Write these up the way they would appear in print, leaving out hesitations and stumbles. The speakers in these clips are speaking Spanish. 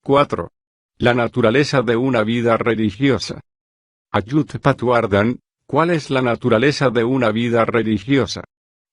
4. La naturaleza de una vida religiosa. Ajut Patwardhan, ¿cuál es la naturaleza de una vida religiosa?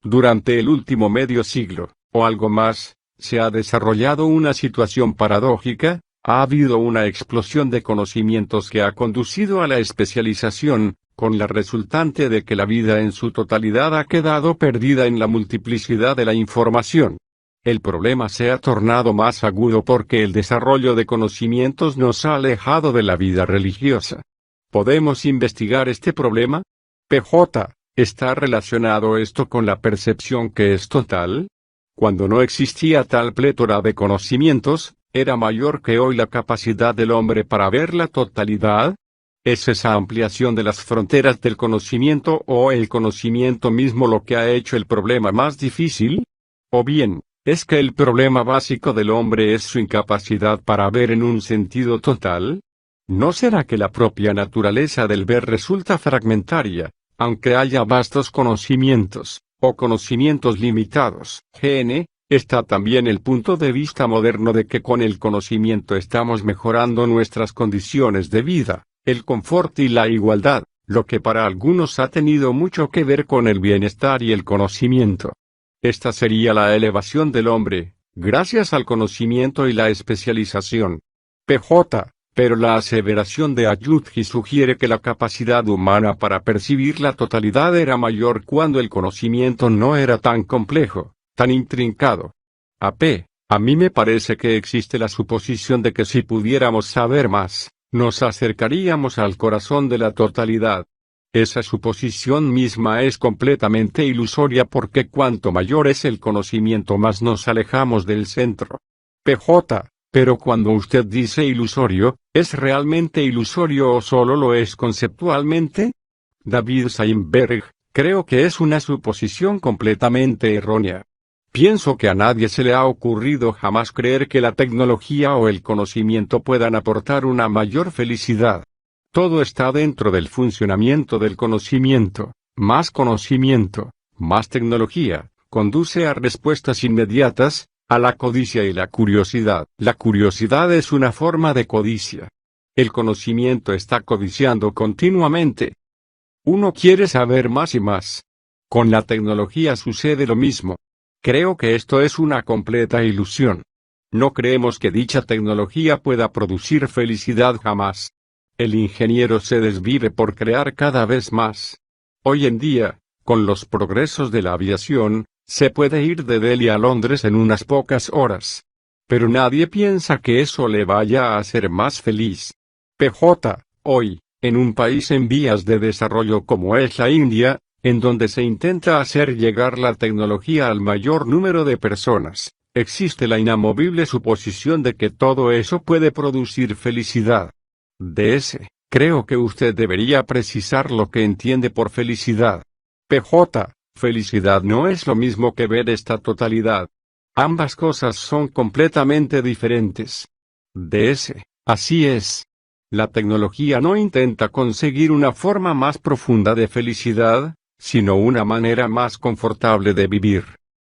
Durante el último medio siglo, o algo más, se ha desarrollado una situación paradójica. Ha habido una explosión de conocimientos que ha conducido a la especialización, con la resultante de que la vida en su totalidad ha quedado perdida en la multiplicidad de la información. El problema se ha tornado más agudo porque el desarrollo de conocimientos nos ha alejado de la vida religiosa. ¿Podemos investigar este problema? PJ, ¿está relacionado esto con la percepción que es total? Cuando no existía tal plétora de conocimientos, ¿era mayor que hoy la capacidad del hombre para ver la totalidad? ¿Es esa ampliación de las fronteras del conocimiento o el conocimiento mismo lo que ha hecho el problema más difícil? ¿O bien, es que el problema básico del hombre es su incapacidad para ver en un sentido total? ¿No será que la propia naturaleza del ver resulta fragmentaria, aunque haya vastos conocimientos, o conocimientos limitados? GN. Está también el punto de vista moderno de que con el conocimiento estamos mejorando nuestras condiciones de vida, el confort y la igualdad, lo que para algunos ha tenido mucho que ver con el bienestar y el conocimiento. Esta sería la elevación del hombre, gracias al conocimiento y la especialización. PJ, pero la aseveración de Ayutji sugiere que la capacidad humana para percibir la totalidad era mayor cuando el conocimiento no era tan complejo, tan intrincado. AP, a mí me parece que existe la suposición de que si pudiéramos saber más, nos acercaríamos al corazón de la totalidad. Esa suposición misma es completamente ilusoria porque cuanto mayor es el conocimiento más nos alejamos del centro. PJ, pero cuando usted dice ilusorio, ¿es realmente ilusorio o solo lo es conceptualmente? David Steinberg, creo que es una suposición completamente errónea. Pienso que a nadie se le ha ocurrido jamás creer que la tecnología o el conocimiento puedan aportar una mayor felicidad. Todo está dentro del funcionamiento del conocimiento. Más tecnología, conduce a respuestas inmediatas, a la codicia y la curiosidad. La curiosidad es una forma de codicia. El conocimiento está codiciando continuamente. Uno quiere saber más y más. Con la tecnología sucede lo mismo. Creo que esto es una completa ilusión. No creemos que dicha tecnología pueda producir felicidad jamás. El ingeniero se desvive por crear cada vez más. Hoy en día, con los progresos de la aviación, se puede ir de Delhi a Londres en unas pocas horas. Pero nadie piensa que eso le vaya a hacer más feliz. PJ, hoy, en un país en vías de desarrollo como es la India, en donde se intenta hacer llegar la tecnología al mayor número de personas, existe la inamovible suposición de que todo eso puede producir felicidad. DS, creo que usted debería precisar lo que entiende por felicidad. PJ, felicidad no es lo mismo que ver esta totalidad. Ambas cosas son completamente diferentes. DS, así es. La tecnología no intenta conseguir una forma más profunda de felicidad, sino una manera más confortable de vivir.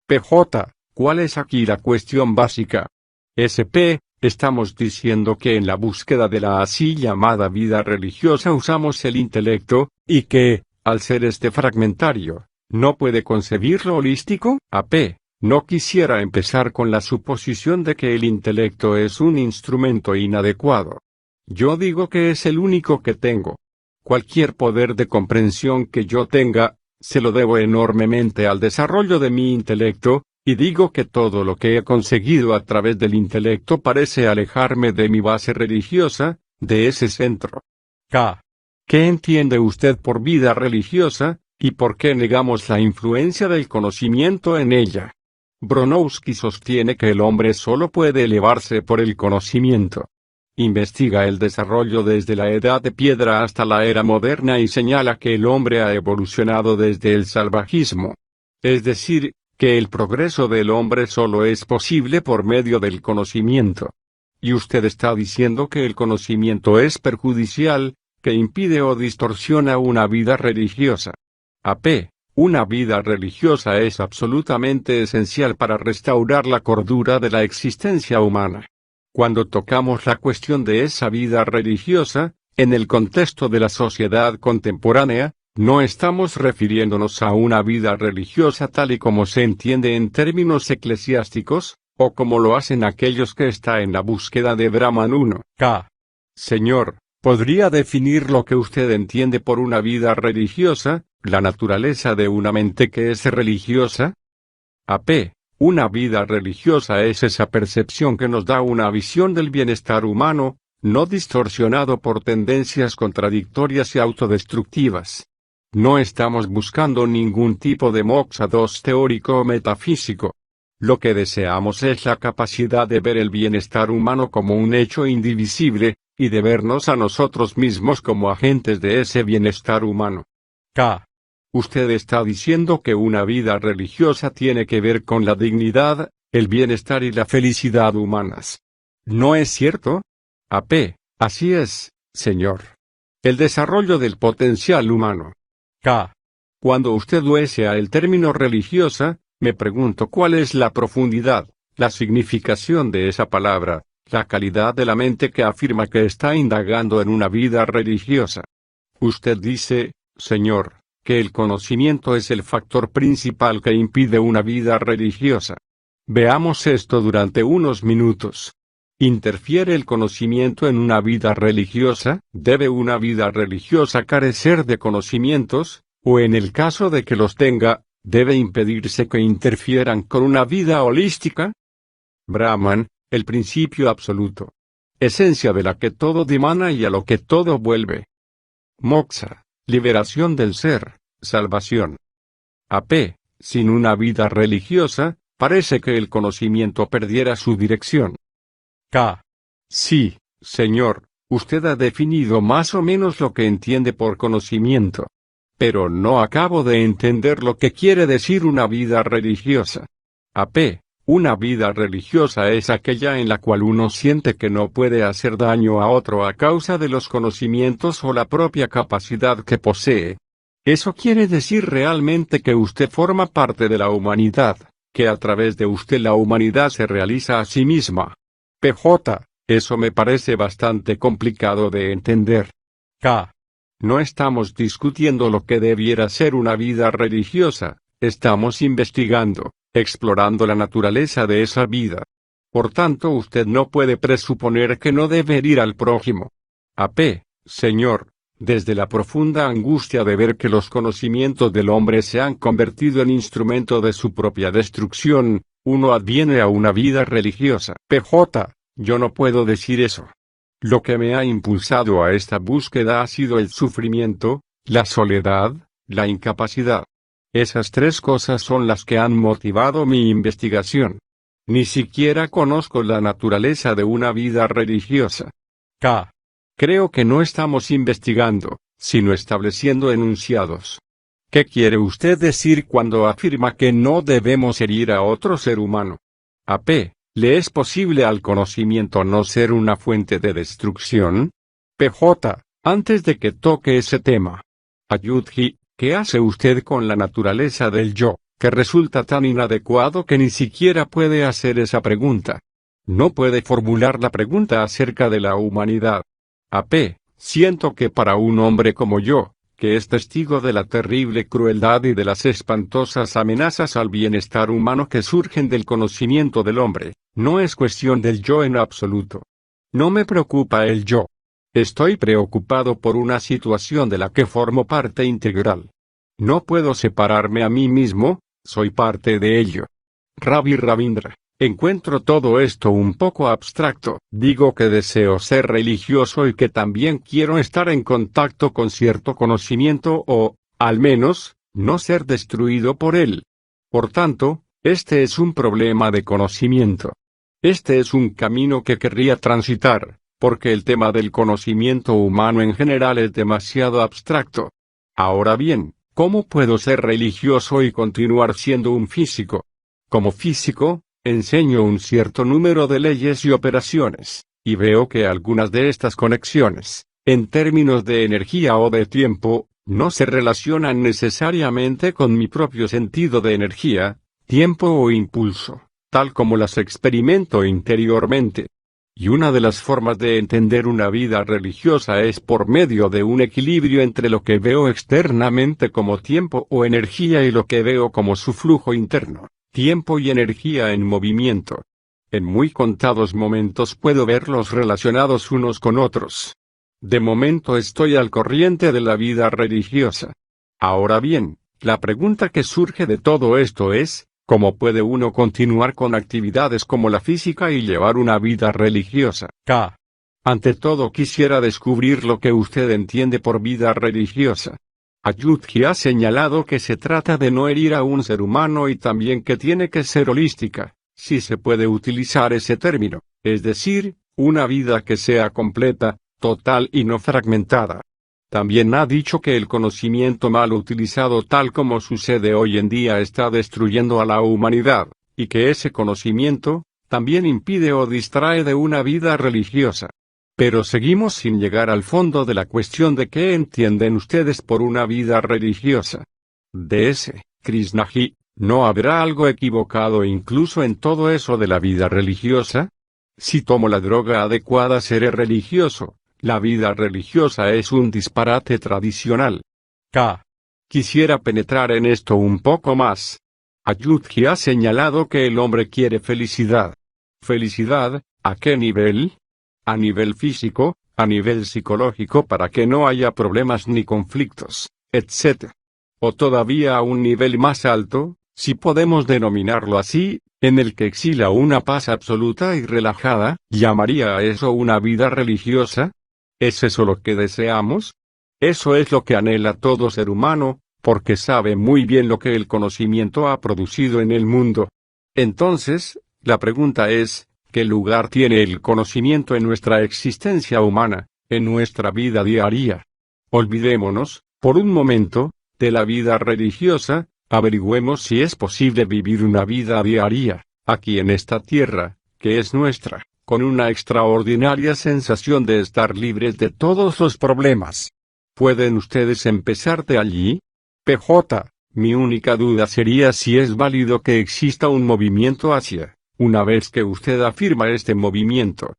PJ, ¿cuál es aquí la cuestión básica? SP, estamos diciendo que en la búsqueda de la así llamada vida religiosa usamos el intelecto, y que, al ser este fragmentario, ¿no puede concebir lo holístico? AP, no quisiera empezar con la suposición de que el intelecto es un instrumento inadecuado. Yo digo que es el único que tengo. Cualquier poder de comprensión que yo tenga, se lo debo enormemente al desarrollo de mi intelecto, y digo que todo lo que he conseguido a través del intelecto parece alejarme de mi base religiosa, de ese centro. K. ¿Qué entiende usted por vida religiosa, y por qué negamos la influencia del conocimiento en ella? Bronowski sostiene que el hombre solo puede elevarse por el conocimiento. Investiga el desarrollo desde la edad de piedra hasta la era moderna y señala que el hombre ha evolucionado desde el salvajismo. Es decir, que el progreso del hombre solo es posible por medio del conocimiento. Y usted está diciendo que el conocimiento es perjudicial, que impide o distorsiona una vida religiosa. AP, una vida religiosa es absolutamente esencial para restaurar la cordura de la existencia humana. Cuando tocamos la cuestión de esa vida religiosa, en el contexto de la sociedad contemporánea, no estamos refiriéndonos a una vida religiosa tal y como se entiende en términos eclesiásticos, o como lo hacen aquellos que están en la búsqueda de Brahman 1K. Señor, ¿podría definir lo que usted entiende por una vida religiosa, la naturaleza de una mente que es religiosa? AP. Una vida religiosa es esa percepción que nos da una visión del bienestar humano, no distorsionado por tendencias contradictorias y autodestructivas. No estamos buscando ningún tipo de moksha 2 teórico o metafísico. Lo que deseamos es la capacidad de ver el bienestar humano como un hecho indivisible, y de vernos a nosotros mismos como agentes de ese bienestar humano. K. Usted está diciendo que una vida religiosa tiene que ver con la dignidad, el bienestar y la felicidad humanas. ¿No es cierto? AP. Así es, señor. El desarrollo del potencial humano. K. Cuando usted usa el término religiosa, me pregunto cuál es la profundidad, la significación de esa palabra, la calidad de la mente que afirma que está indagando en una vida religiosa. Usted dice, señor, que el conocimiento es el factor principal que impide una vida religiosa. Veamos esto durante unos minutos. ¿Interfiere el conocimiento en una vida religiosa? ¿Debe una vida religiosa carecer de conocimientos, o en el caso de que los tenga, debe impedirse que interfieran con una vida holística? Brahman, el principio absoluto. Esencia de la que todo dimana y a lo que todo vuelve. Moksha, liberación del ser, salvación. AP. Sin una vida religiosa, parece que el conocimiento perdiera su dirección. K. Sí, señor, usted ha definido más o menos lo que entiende por conocimiento. Pero no acabo de entender lo que quiere decir una vida religiosa. AP. Una vida religiosa es aquella en la cual uno siente que no puede hacer daño a otro a causa de los conocimientos o la propia capacidad que posee. Eso quiere decir realmente que usted forma parte de la humanidad, que a través de usted la humanidad se realiza a sí misma. PJ, eso me parece bastante complicado de entender. K. No estamos discutiendo lo que debiera ser una vida religiosa, estamos investigando, explorando la naturaleza de esa vida. Por tanto, usted no puede presuponer que no debe herir al prójimo. AP, señor, desde la profunda angustia de ver que los conocimientos del hombre se han convertido en instrumento de su propia destrucción, uno adviene a una vida religiosa. PJ, yo no puedo decir eso. Lo que me ha impulsado a esta búsqueda ha sido el sufrimiento, la soledad, la incapacidad. Esas tres cosas son las que han motivado mi investigación. Ni siquiera conozco la naturaleza de una vida religiosa. K. Creo que no estamos investigando, sino estableciendo enunciados. ¿Qué quiere usted decir cuando afirma que no debemos herir a otro ser humano? AP. ¿Le es posible al conocimiento no ser una fuente de destrucción? PJ. Antes de que toque ese tema. Ayudji, ¿qué hace usted con la naturaleza del yo, que resulta tan inadecuado que ni siquiera puede hacer esa pregunta? No puede formular la pregunta acerca de la humanidad. AP. Siento que para un hombre como yo, que es testigo de la terrible crueldad y de las espantosas amenazas al bienestar humano que surgen del conocimiento del hombre, no es cuestión del yo en absoluto. No me preocupa el yo. Estoy preocupado por una situación de la que formo parte integral. No puedo separarme a mí mismo, soy parte de ello. Ravi Ravindra. Encuentro todo esto un poco abstracto. Digo que deseo ser religioso y que también quiero estar en contacto con cierto conocimiento o, al menos, no ser destruido por él. Por tanto, este es un problema de conocimiento. Este es un camino que querría transitar, porque el tema del conocimiento humano en general es demasiado abstracto. Ahora bien, ¿cómo puedo ser religioso y continuar siendo un físico? Como físico, enseño un cierto número de leyes y operaciones, y veo que algunas de estas conexiones, en términos de energía o de tiempo, no se relacionan necesariamente con mi propio sentido de energía, tiempo o impulso, tal como las experimento interiormente. Y una de las formas de entender una vida religiosa es por medio de un equilibrio entre lo que veo externamente como tiempo o energía y lo que veo como su flujo interno, tiempo y energía en movimiento. En muy contados momentos puedo verlos relacionados unos con otros. De momento estoy al corriente de la vida religiosa. Ahora bien, la pregunta que surge de todo esto es, ¿cómo puede uno continuar con actividades como la física y llevar una vida religiosa? Ante todo quisiera descubrir lo que usted entiende por vida religiosa. Ayudhji ha señalado que se trata de no herir a un ser humano y también que tiene que ser holística, si se puede utilizar ese término, es decir, una vida que sea completa, total y no fragmentada. También ha dicho que el conocimiento mal utilizado tal como sucede hoy en día está destruyendo a la humanidad, y que ese conocimiento, también impide o distrae de una vida religiosa. Pero seguimos sin llegar al fondo de la cuestión de qué entienden ustedes por una vida religiosa. D.S. Krishnaji, ¿no habrá algo equivocado incluso en todo eso de la vida religiosa? Si tomo la droga adecuada seré religioso. La vida religiosa es un disparate tradicional. Quisiera penetrar en esto un poco más. Ayudhji ha señalado que el hombre quiere felicidad. ¿Felicidad, a qué nivel? A nivel físico, a nivel psicológico para que no haya problemas ni conflictos, etc. O todavía a un nivel más alto, si podemos denominarlo así, en el que exhala una paz absoluta y relajada, ¿llamaría a eso una vida religiosa? ¿Es eso lo que deseamos? Eso es lo que anhela todo ser humano, porque sabe muy bien lo que el conocimiento ha producido en el mundo. Entonces, la pregunta es, ¿qué lugar tiene el conocimiento en nuestra existencia humana, en nuestra vida diaria? Olvidémonos, por un momento, de la vida religiosa, averigüemos si es posible vivir una vida diaria, aquí en esta tierra, que es nuestra, con una extraordinaria sensación de estar libres de todos los problemas. ¿Pueden ustedes empezar de allí? PJ, mi única duda sería si es válido que exista un movimiento hacia, una vez que usted afirma este movimiento.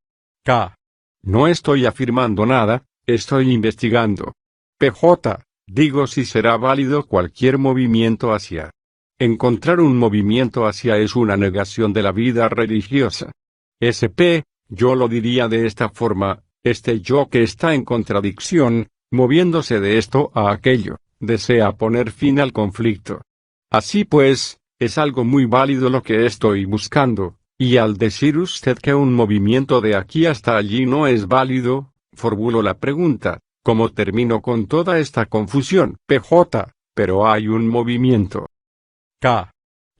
No estoy afirmando nada, estoy investigando. PJ, digo si será válido cualquier movimiento hacia. Encontrar un movimiento hacia es una negación de la vida religiosa. SP, yo lo diría de esta forma, este yo que está en contradicción, moviéndose de esto a aquello, desea poner fin al conflicto. Así pues, es algo muy válido lo que estoy buscando, y al decir usted que un movimiento de aquí hasta allí no es válido, formulo la pregunta, ¿cómo termino con toda esta confusión? PJ, pero hay un movimiento.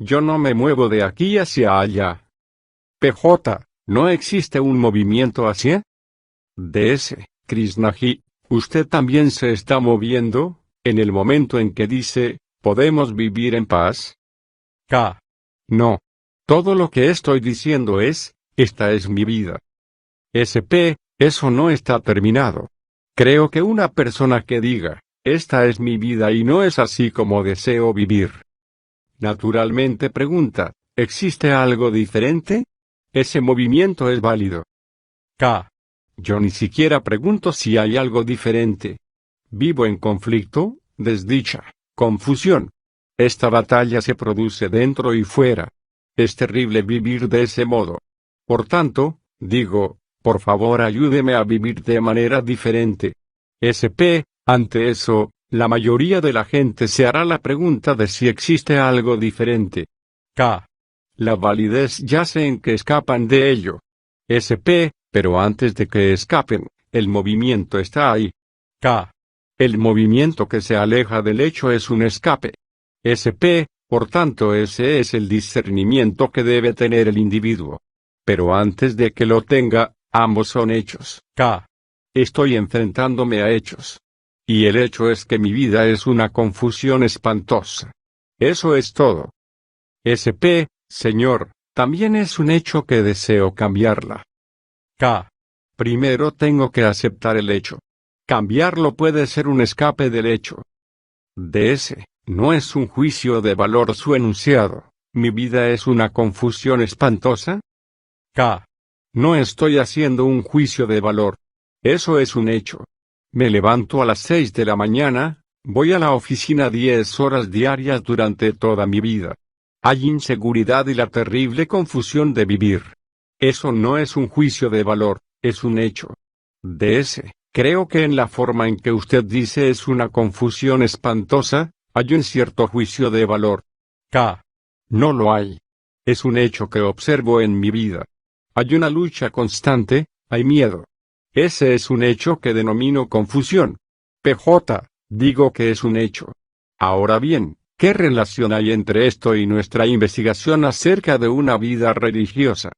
Yo no me muevo de aquí hacia allá. PJ, ¿no existe un movimiento hacia? DS, Krishnaji, usted también se está moviendo, en el momento en que dice, ¿podemos vivir en paz? No. Todo lo que estoy diciendo es, esta es mi vida. SP, eso no está terminado. Creo que una persona que diga, esta es mi vida y no es así como deseo vivir. Naturalmente pregunta, ¿existe algo diferente? Ese movimiento es válido. Yo ni siquiera pregunto si hay algo diferente. Vivo en conflicto, desdicha, confusión. Esta batalla se produce dentro y fuera. Es terrible vivir de ese modo. Por tanto, digo, por favor ayúdeme a vivir de manera diferente. SP, ante eso, la mayoría de la gente se hará la pregunta de si existe algo diferente. La validez yace en que escapan de ello. SP, pero antes de que escapen, el movimiento está ahí. El movimiento que se aleja del hecho es un escape. SP, por tanto ese es el discernimiento que debe tener el individuo. Pero antes de que lo tenga, ambos son hechos. Estoy enfrentándome a hechos. Y el hecho es que mi vida es una confusión espantosa. Eso es todo. SP, señor, también es un hecho que deseo cambiarla. Primero tengo que aceptar el hecho. Cambiarlo puede ser un escape del hecho. DS, no es un juicio de valor su enunciado. ¿Mi vida es una confusión espantosa? No estoy haciendo un juicio de valor. Eso es un hecho. Me levanto a las 6 de la mañana, voy a la oficina 10 horas diarias durante toda mi vida. Hay inseguridad y la terrible confusión de vivir. Eso no es un juicio de valor, es un hecho. Creo que en la forma en que usted dice es una confusión espantosa, hay un cierto juicio de valor. No lo hay. Es un hecho que observo en mi vida. Hay una lucha constante, hay miedo. Ese es un hecho que denomino confusión. Digo que es un hecho. Ahora bien, ¿qué relación hay entre esto y nuestra investigación acerca de una vida religiosa?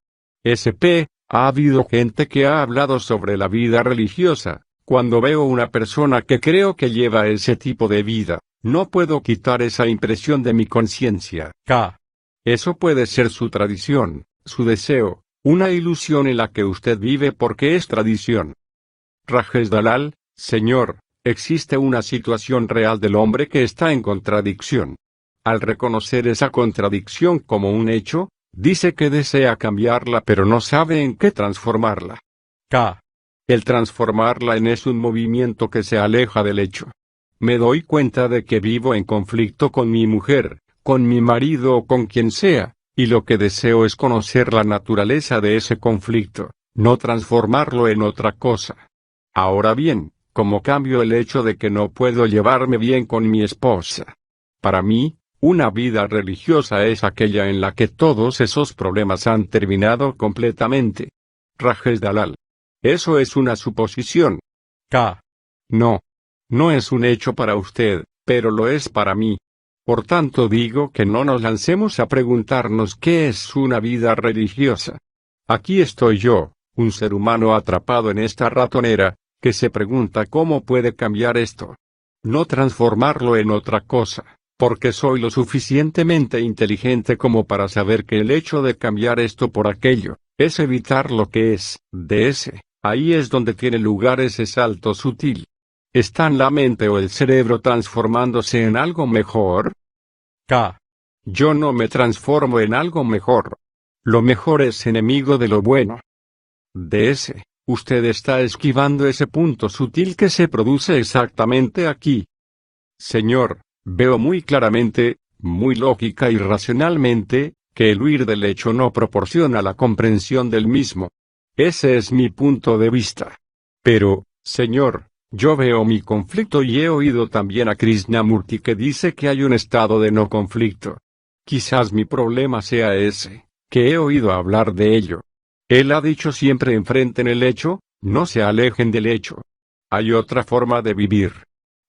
Ha habido gente que ha hablado sobre la vida religiosa. Cuando veo una persona que creo que lleva ese tipo de vida, no puedo quitar esa impresión de mi conciencia. Eso puede ser su tradición, su deseo, una ilusión en la que usted vive porque es tradición. Rajesh Dalal, señor, existe una situación real del hombre que está en contradicción. Al reconocer esa contradicción como un hecho, dice que desea cambiarla pero no sabe en qué transformarla. El transformarla en es un movimiento que se aleja del hecho. Me doy cuenta de que vivo en conflicto con mi mujer, con mi marido o con quien sea, y lo que deseo es conocer la naturaleza de ese conflicto, no transformarlo en otra cosa. Ahora bien, ¿cómo cambio el hecho de que no puedo llevarme bien con mi esposa? Para mí, una vida religiosa es aquella en la que todos esos problemas han terminado completamente. Rajesh Dalal. Eso es una suposición. No. No es un hecho para usted, pero lo es para mí. Por tanto digo que no nos lancemos a preguntarnos qué es una vida religiosa. Aquí estoy yo, un ser humano atrapado en esta ratonera, que se pregunta cómo puede cambiar esto. No transformarlo en otra cosa, porque soy lo suficientemente inteligente como para saber que el hecho de cambiar esto por aquello, es evitar lo que es, ahí es donde tiene lugar ese salto sutil. ¿Está en la mente o el cerebro transformándose en algo mejor? Yo no me transformo en algo mejor. Lo mejor es enemigo de lo bueno. Usted está esquivando ese punto sutil que se produce exactamente aquí. Señor, veo muy claramente, muy lógica y racionalmente, que el huir del hecho no proporciona la comprensión del mismo. Ese es mi punto de vista. Pero, señor, yo veo mi conflicto y he oído también a Krishnamurti que dice que hay un estado de no conflicto. Quizás mi problema sea ese, que he oído hablar de ello. Él ha dicho siempre enfrenten el hecho, no se alejen del hecho. Hay otra forma de vivir.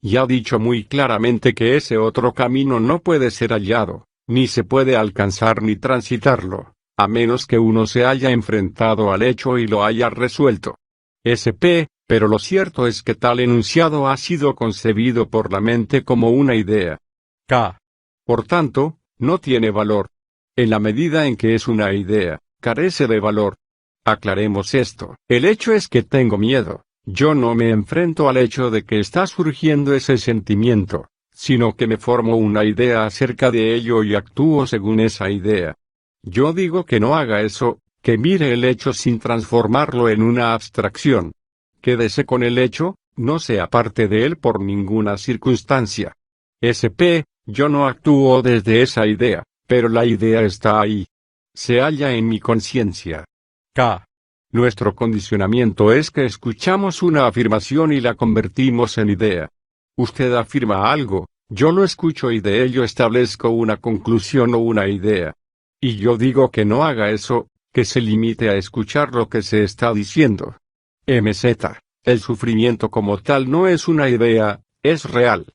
Y ha dicho muy claramente que ese otro camino no puede ser hallado, ni se puede alcanzar ni transitarlo, a menos que uno se haya enfrentado al hecho y lo haya resuelto. Pero lo cierto es que tal enunciado ha sido concebido por la mente como una idea. Por tanto, no tiene valor. En la medida en que es una idea, carece de valor. Aclaremos esto. El hecho es que tengo miedo. Yo no me enfrento al hecho de que está surgiendo ese sentimiento, sino que me formo una idea acerca de ello y actúo según esa idea. Yo digo que no haga eso, que mire el hecho sin transformarlo en una abstracción. Quédese con el hecho, no se aparte de él por ninguna circunstancia. Yo no actúo desde esa idea, pero la idea está ahí. Se halla en mi conciencia. Nuestro condicionamiento es que escuchamos una afirmación y la convertimos en idea. Usted afirma algo, yo lo escucho y de ello establezco una conclusión o una idea. Y yo digo que no haga eso, que se limite a escuchar lo que se está diciendo. El sufrimiento como tal no es una idea, es real.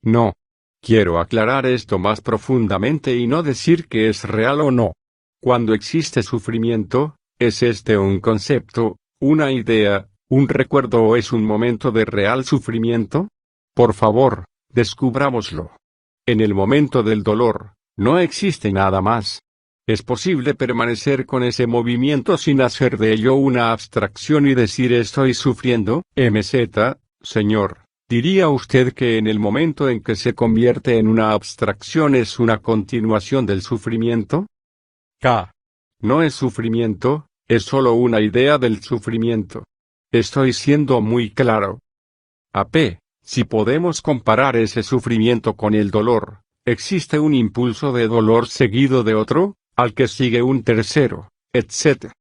No. Quiero aclarar esto más profundamente y no decir que es real o no. Cuando existe sufrimiento, ¿es este un concepto, una idea, un recuerdo o es un momento de real sufrimiento? Por favor, descubrámoslo. En el momento del dolor, no existe nada más. Es posible permanecer con ese movimiento sin hacer de ello una abstracción y decir estoy sufriendo, señor. ¿Diría usted que en el momento en que se convierte en una abstracción es una continuación del sufrimiento? No es sufrimiento, Es solo una idea del sufrimiento. Estoy siendo muy claro. AP, si podemos comparar ese sufrimiento con el dolor, existe un impulso de dolor seguido de otro, al que sigue un tercero, etc.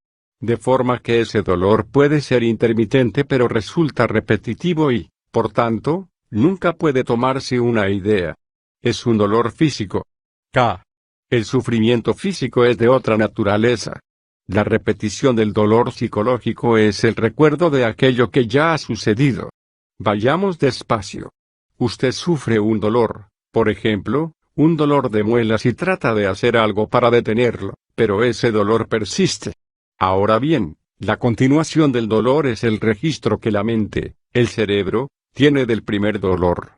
De forma que ese dolor puede ser intermitente pero resulta repetitivo y, por tanto, nunca puede tomarse una idea. Es un dolor físico. K. El sufrimiento físico es de otra naturaleza. La repetición del dolor psicológico es el recuerdo de aquello que ya ha sucedido. Vayamos despacio. Usted sufre un dolor, por ejemplo, un dolor de muelas y trata de hacer algo para detenerlo, pero ese dolor persiste. Ahora bien, la continuación del dolor es el registro que la mente, el cerebro, tiene del primer dolor.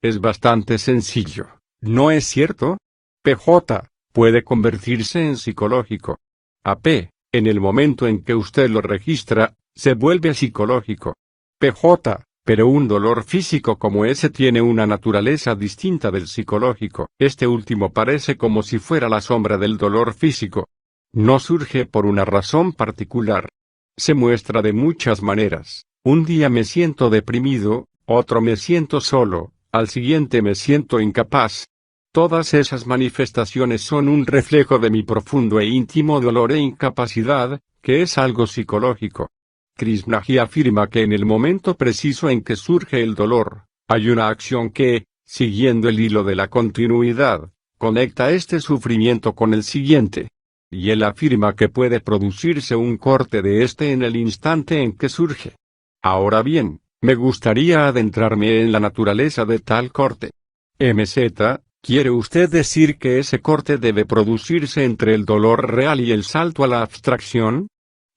Es bastante sencillo, ¿no es cierto? PJ, puede convertirse en psicológico. AP, en el momento en que usted lo registra, se vuelve psicológico. PJ, pero un dolor físico como ese tiene una naturaleza distinta del psicológico. Este último parece como si fuera la sombra del dolor físico. No surge por una razón particular. Se muestra de muchas maneras. Un día me siento deprimido, otro me siento solo, al siguiente me siento incapaz. Todas esas manifestaciones son un reflejo de mi profundo e íntimo dolor e incapacidad, que es algo psicológico. Krishnagi afirma que en el momento preciso en que surge el dolor, hay una acción que, siguiendo el hilo de la continuidad, conecta este sufrimiento con el siguiente. Y él afirma que puede producirse un corte de este en el instante en que surge. Ahora bien, me gustaría adentrarme en la naturaleza de tal corte. MZ, ¿quiere usted decir que ese corte debe producirse entre el dolor real y el salto a la abstracción?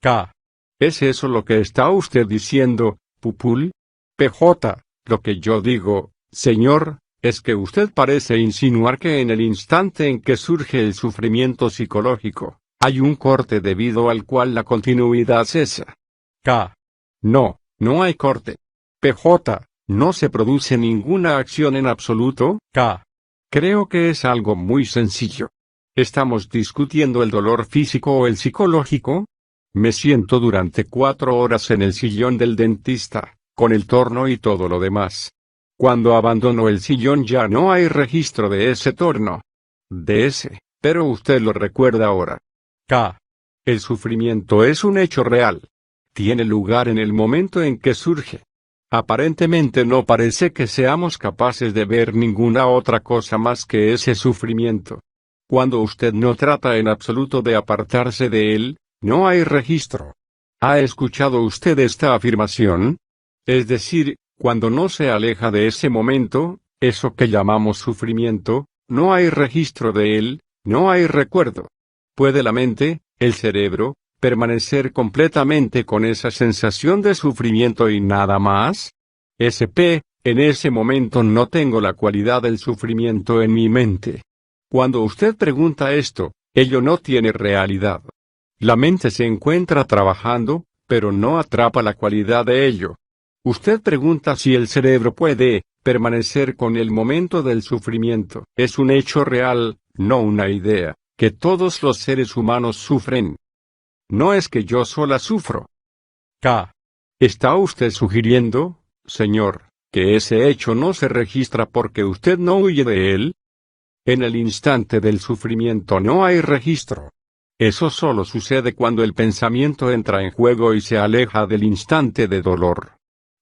K. ¿Es eso lo que está usted diciendo, Pupul? PJ, lo que yo digo, señor, es que usted parece insinuar que en el instante en que surge el sufrimiento psicológico, hay un corte debido al cual la continuidad cesa. K. No, no hay corte. PJ, ¿no se produce ninguna acción en absoluto? K. Creo que es algo muy sencillo. ¿Estamos discutiendo el dolor físico o el psicológico? Me siento durante 4 horas en el sillón del dentista, con el torno y todo lo demás. Cuando abandono el sillón ya no hay registro de ese torno. De ese, pero usted lo recuerda ahora. K. El sufrimiento es un hecho real. Tiene lugar en el momento en que surge. Aparentemente no parece que seamos capaces de ver ninguna otra cosa más que ese sufrimiento. Cuando usted no trata en absoluto de apartarse de él, no hay registro. ¿Ha escuchado usted esta afirmación? Es decir, cuando no se aleja de ese momento, eso que llamamos sufrimiento, no hay registro de él, no hay recuerdo. ¿Puede la mente, el cerebro, permanecer completamente con esa sensación de sufrimiento y nada más? SP, en ese momento no tengo la cualidad del sufrimiento en mi mente. Cuando usted pregunta esto, ello no tiene realidad. La mente se encuentra trabajando, pero no atrapa la cualidad de ello. Usted pregunta si el cerebro puede permanecer con el momento del sufrimiento. Es un hecho real, no una idea, que todos los seres humanos sufren. No es que yo sola sufro. K. ¿Está usted sugiriendo, señor, que ese hecho no se registra porque usted no huye de él? En el instante del sufrimiento no hay registro. Eso solo sucede cuando el pensamiento entra en juego y se aleja del instante de dolor.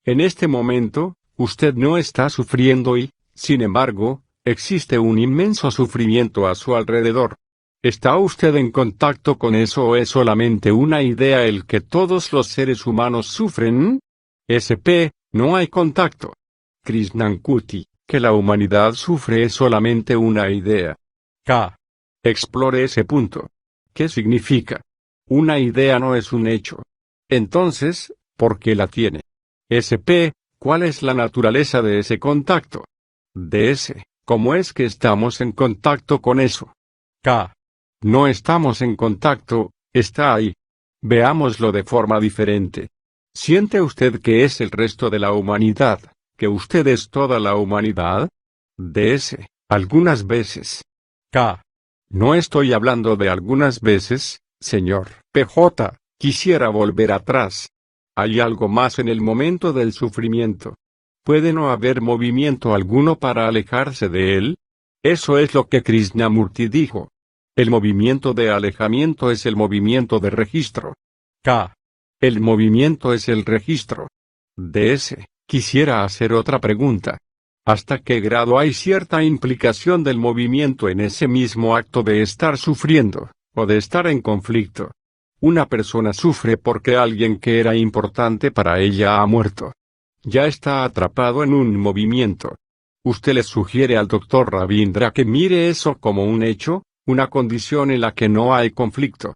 En este momento, usted no está sufriendo y, sin embargo, existe un inmenso sufrimiento a su alrededor. ¿Está usted en contacto con eso o es solamente una idea el que todos los seres humanos sufren? SP, no hay contacto. Krishnamurti, que la humanidad sufre es solamente una idea. K. Explore ese punto. ¿Qué significa? Una idea no es un hecho. Entonces, ¿por qué la tiene? SP, ¿cuál es la naturaleza de ese contacto? De ese, ¿cómo es que estamos en contacto con eso? K. No estamos en contacto, está ahí. Veámoslo de forma diferente. ¿Siente usted que es el resto de la humanidad, que usted es toda la humanidad? De ese, algunas veces. K. No estoy hablando de algunas veces, señor PJ, Quisiera volver atrás. ¿Hay algo más en el momento del sufrimiento? ¿Puede no haber movimiento alguno para alejarse de él? Eso es lo que Krishnamurti dijo. El movimiento de alejamiento es el movimiento de registro. K. El movimiento es el registro. DS. Quisiera hacer otra pregunta. ¿Hasta qué grado hay cierta implicación del movimiento en ese mismo acto de estar sufriendo, o de estar en conflicto? Una persona sufre porque alguien que era importante para ella ha muerto. Ya está atrapado en un movimiento. ¿Usted le sugiere al Dr. Ravindra que mire eso como un hecho, una condición en la que no hay conflicto?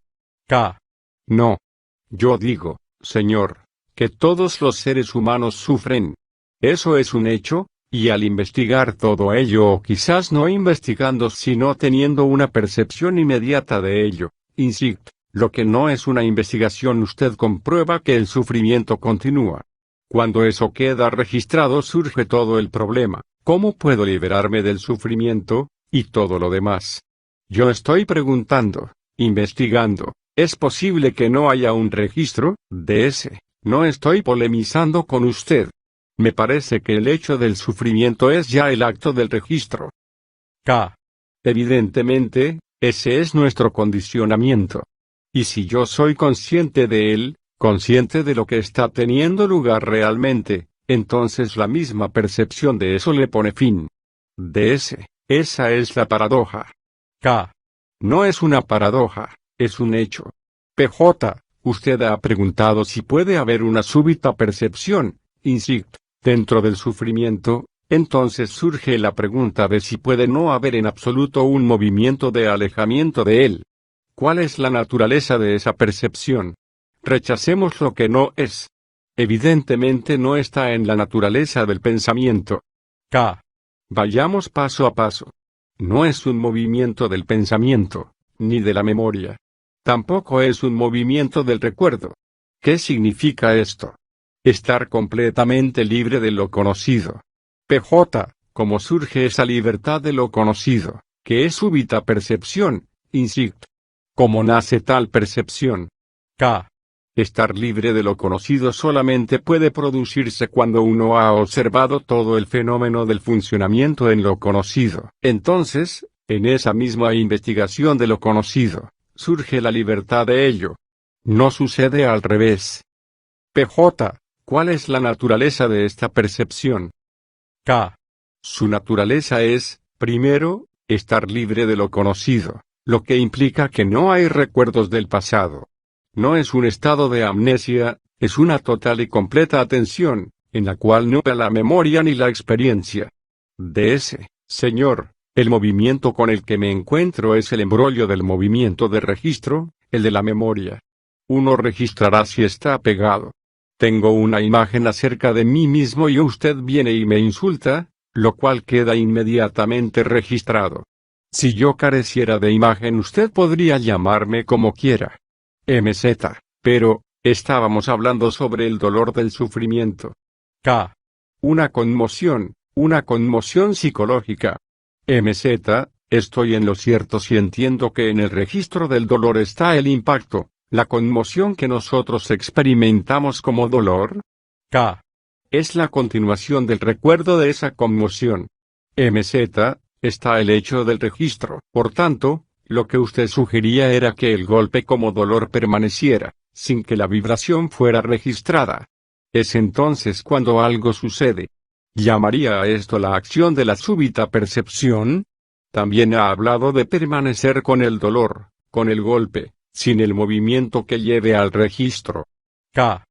K. No. Yo digo, señor, que todos los seres humanos sufren. Eso es un hecho, y al investigar todo ello o quizás no investigando sino teniendo una percepción inmediata de ello, insisto, lo que no es una investigación usted comprueba que el sufrimiento continúa. Cuando eso queda registrado surge todo el problema. ¿Cómo puedo liberarme del sufrimiento, y todo lo demás? Yo estoy preguntando, investigando, ¿es posible que no haya un registro de ese? No estoy polemizando con usted. Me parece que el hecho del sufrimiento es ya el acto del registro. K. Evidentemente, ese es nuestro condicionamiento. Y si yo soy consciente de él, consciente de lo que está teniendo lugar realmente, entonces la misma percepción de eso le pone fin. Esa es la paradoja. K. No es una paradoja, es un hecho. PJ, usted ha preguntado si puede haber una súbita percepción, insisto, dentro del sufrimiento, entonces surge la pregunta de si puede no haber en absoluto un movimiento de alejamiento de él. ¿Cuál es la naturaleza de esa percepción? Rechacemos lo que no es. Evidentemente no está en la naturaleza del pensamiento. K. Vayamos paso a paso. No es un movimiento del pensamiento, ni de la memoria. Tampoco es un movimiento del recuerdo. ¿Qué significa esto? Estar completamente libre de lo conocido. PJ, ¿cómo surge esa libertad de lo conocido, que es súbita percepción, insisto? ¿Cómo nace tal percepción? K. Estar libre de lo conocido solamente puede producirse cuando uno ha observado todo el fenómeno del funcionamiento en lo conocido. Entonces, en esa misma investigación de lo conocido, surge la libertad de ello. No sucede al revés. PJ, ¿cuál es la naturaleza de esta percepción? K. Su naturaleza es, primero, estar libre de lo conocido, lo que implica que no hay recuerdos del pasado. No es un estado de amnesia, es una total y completa atención, en la cual no hay la memoria ni la experiencia. Señor, el movimiento con el que me encuentro es el embrollo del movimiento de registro, el de la memoria. Uno registrará si está pegado. Tengo una imagen acerca de mí mismo y usted viene y me insulta, lo cual queda inmediatamente registrado. Si yo careciera de imagen usted podría llamarme como quiera. MZ, pero, estábamos hablando sobre el dolor del sufrimiento. K. Una conmoción psicológica. MZ, estoy en lo cierto si entiendo que en el registro del dolor está el impacto, la conmoción que nosotros experimentamos como dolor. K. Es la continuación del recuerdo de esa conmoción. MZ, está el hecho del registro. Por tanto, lo que usted sugería era que el golpe como dolor permaneciera, sin que la vibración fuera registrada. Es entonces cuando algo sucede. ¿Llamaría a esto la acción de la súbita percepción? También ha hablado de permanecer con el dolor, con el golpe, sin el movimiento que lleve al registro. K.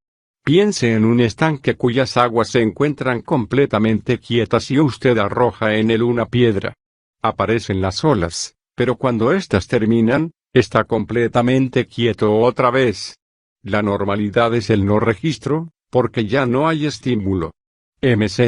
Piense en un estanque cuyas aguas se encuentran completamente quietas y usted arroja en él una piedra. Aparecen las olas, pero cuando éstas terminan, está completamente quieto otra vez. La normalidad es el no registro, porque ya no hay estímulo. MZ,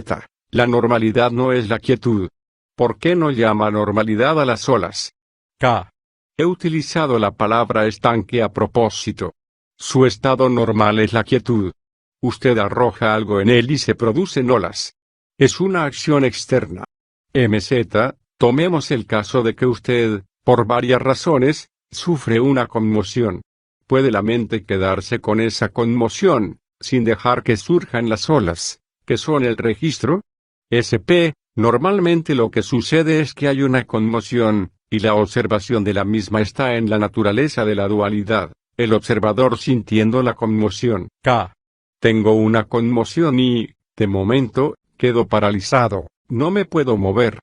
la normalidad no es la quietud. ¿Por qué no llama normalidad a las olas? K. He utilizado la palabra estanque a propósito. Su estado normal es la quietud. Usted arroja algo en él y se producen olas. Es una acción externa. MZ, tomemos el caso de que usted, por varias razones, sufre una conmoción. ¿Puede la mente quedarse con esa conmoción, sin dejar que surjan las olas, que son el registro? SP, normalmente lo que sucede es que hay una conmoción, y la observación de la misma está en la naturaleza de la dualidad, el observador sintiendo la conmoción. K. Tengo una conmoción y, de momento, quedo paralizado, no me puedo mover.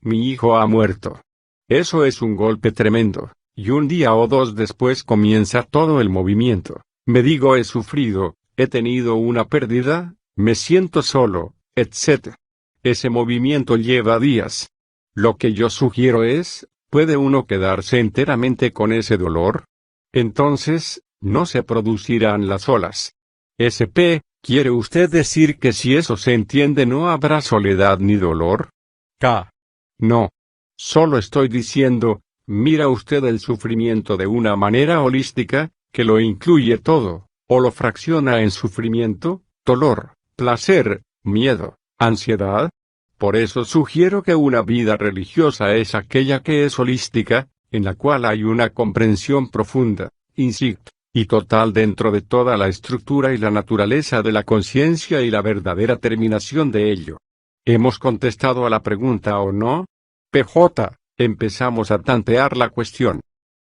Mi hijo ha muerto. Eso es un golpe tremendo, y un día o dos después comienza todo el movimiento. Me digo he sufrido, he tenido una pérdida, me siento solo, etc. Ese movimiento lleva días. Lo que yo sugiero es, ¿puede uno quedarse enteramente con ese dolor? Entonces, no se producirán las olas. SP, ¿quiere usted decir que si eso se entiende no habrá soledad ni dolor? K. No. Solo estoy diciendo, mira usted el sufrimiento de una manera holística, que lo incluye todo, o lo fracciona en sufrimiento, dolor, placer, miedo, ansiedad. Por eso sugiero que una vida religiosa es aquella que es holística, en la cual hay una comprensión profunda, insight, y total dentro de toda la estructura y la naturaleza de la conciencia y la verdadera terminación de ello. ¿Hemos contestado a la pregunta o no? PJ, empezamos a tantear la cuestión.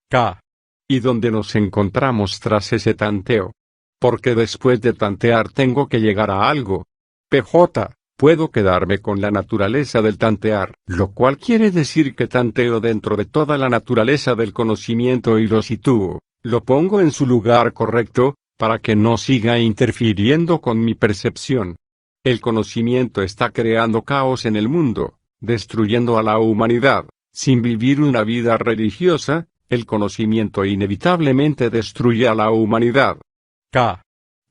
K. ¿Y dónde nos encontramos tras ese tanteo? Porque después de tantear tengo que llegar a algo. PJ, puedo quedarme con la naturaleza del tantear, lo cual quiere decir que tanteo dentro de toda la naturaleza del conocimiento y lo sitúo, lo pongo en su lugar correcto, para que no siga interfiriendo con mi percepción. El conocimiento está creando caos en el mundo, destruyendo a la humanidad. Sin vivir una vida religiosa, el conocimiento inevitablemente destruye a la humanidad. K.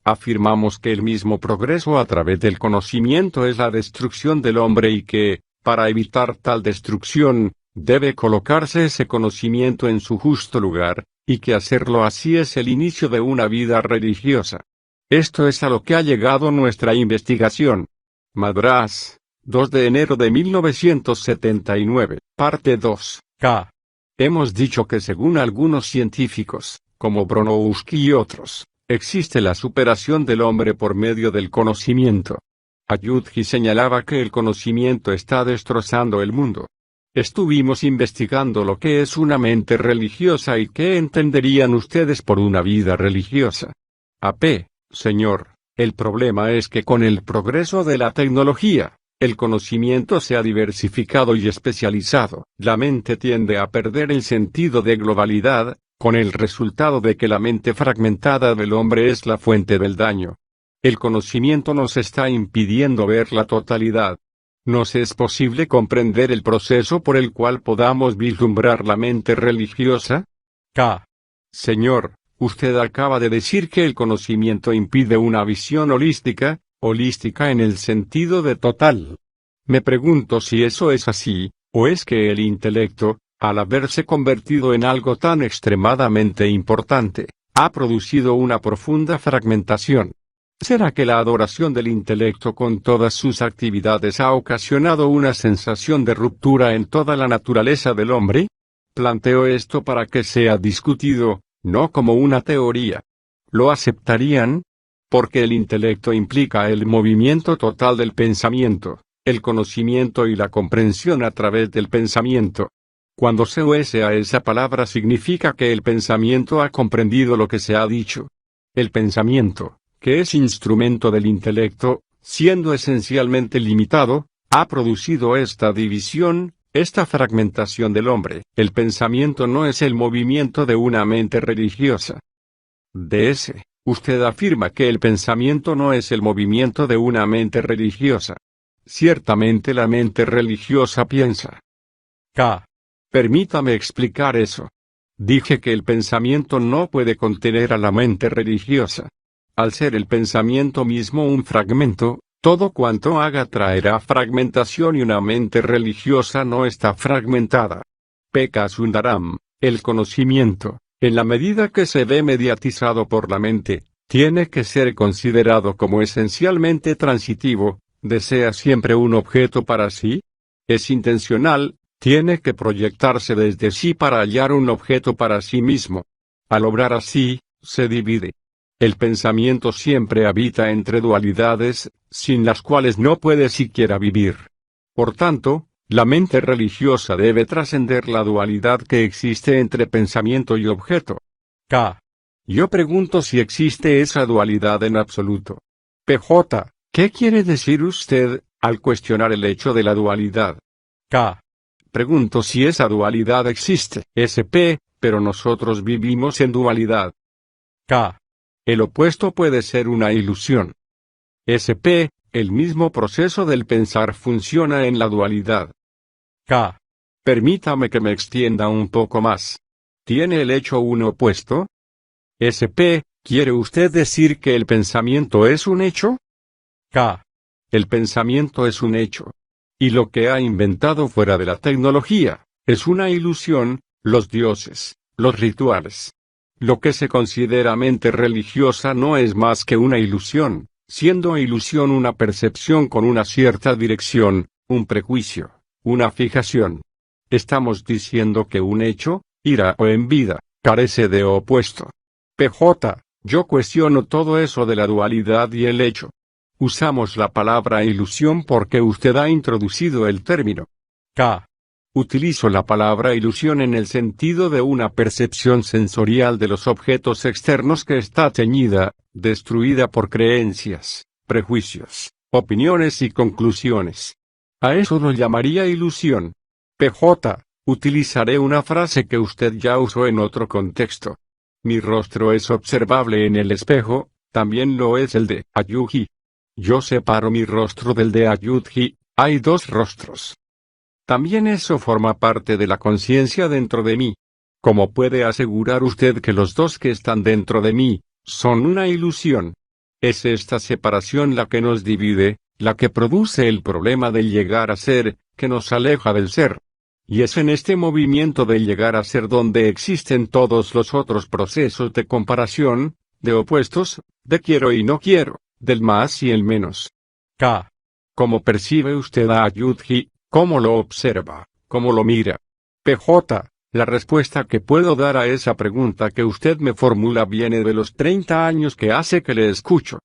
Afirmamos que el mismo progreso a través del conocimiento es la destrucción del hombre y que, para evitar tal destrucción, debe colocarse ese conocimiento en su justo lugar, y que hacerlo así es el inicio de una vida religiosa. Esto es a lo que ha llegado nuestra investigación. Madrás, 2 de enero de 1979, parte 2. K. Hemos dicho que según algunos científicos, como Bronowski y otros, existe la superación del hombre por medio del conocimiento. Ayudji señalaba que el conocimiento está destrozando el mundo. Estuvimos investigando lo que es una mente religiosa y qué entenderían ustedes por una vida religiosa. AP, señor, el problema es que con el progreso de la tecnología, el conocimiento se ha diversificado y especializado. La mente tiende a perder el sentido de globalidad, con el resultado de que la mente fragmentada del hombre es la fuente del daño. El conocimiento nos está impidiendo ver la totalidad. Nos es posible comprender el proceso por el cual podamos vislumbrar la mente religiosa. K. Señor, usted acaba de decir que el conocimiento impide una visión holística en el sentido de total. Me pregunto si eso es así, o es que el intelecto, al haberse convertido en algo tan extremadamente importante, ha producido una profunda fragmentación. ¿Será que la adoración del intelecto con todas sus actividades ha ocasionado una sensación de ruptura en toda la naturaleza del hombre? Planteo esto para que sea discutido, no como una teoría. ¿Lo aceptarían? Porque el intelecto implica el movimiento total del pensamiento, el conocimiento y la comprensión a través del pensamiento. Cuando se usa esa palabra significa que el pensamiento ha comprendido lo que se ha dicho. El pensamiento, que es instrumento del intelecto, siendo esencialmente limitado, ha producido esta división, esta fragmentación del hombre. El pensamiento no es el movimiento de una mente religiosa. DS, usted afirma que el pensamiento no es el movimiento de una mente religiosa. Ciertamente la mente religiosa piensa. K. Permítame explicar eso. Dije que el pensamiento no puede contener a la mente religiosa. Al ser el pensamiento mismo un fragmento, todo cuanto haga traerá fragmentación y una mente religiosa no está fragmentada. P.K. Sundaram, el conocimiento, en la medida que se ve mediatizado por la mente, tiene que ser considerado como esencialmente transitivo, desea siempre un objeto para sí. Es intencional, tiene que proyectarse desde sí para hallar un objeto para sí mismo. Al obrar así, se divide. El pensamiento siempre habita entre dualidades, sin las cuales no puede siquiera vivir. Por tanto, la mente religiosa debe trascender la dualidad que existe entre pensamiento y objeto. K. Yo pregunto si existe esa dualidad en absoluto. PJ. ¿Qué quiere decir usted, al cuestionar el hecho de la dualidad? K. Pregunto si esa dualidad existe. SP. Pero nosotros vivimos en dualidad. K. El opuesto puede ser una ilusión. SP. El mismo proceso del pensar funciona en la dualidad. K. Permítame que me extienda un poco más. ¿Tiene el hecho un opuesto? SP. ¿Quiere usted decir que el pensamiento es un hecho? K. El pensamiento es un hecho. Y lo que ha inventado fuera de la tecnología, es una ilusión, los dioses, los rituales. Lo que se considera mente religiosa no es más que una ilusión, siendo ilusión una percepción con una cierta dirección, un prejuicio, una fijación. Estamos diciendo que un hecho, ira o envidia, carece de opuesto. PJ, yo cuestiono todo eso de la dualidad y el hecho. Usamos la palabra ilusión porque usted ha introducido el término. K. Utilizo la palabra ilusión en el sentido de una percepción sensorial de los objetos externos que está teñida, destruida por creencias, prejuicios, opiniones y conclusiones. A eso lo llamaría ilusión. PJ, utilizaré una frase que usted ya usó en otro contexto. Mi rostro es observable en el espejo, también lo es el de Ayuji. Yo separo mi rostro del de Ayuji, hay dos rostros. También eso forma parte de la conciencia dentro de mí. ¿Cómo puede asegurar usted que los dos que están dentro de mí, son una ilusión? Es esta separación la que nos divide, la que produce el problema del llegar a ser, que nos aleja del ser. Y es en este movimiento del llegar a ser donde existen todos los otros procesos de comparación, de opuestos, de quiero y no quiero, del más y el menos. K. ¿Cómo percibe usted a Ayuji? ¿Cómo lo observa? ¿Cómo lo mira? PJ. La respuesta que puedo dar a esa pregunta que usted me formula viene de los 30 años que hace que le escucho.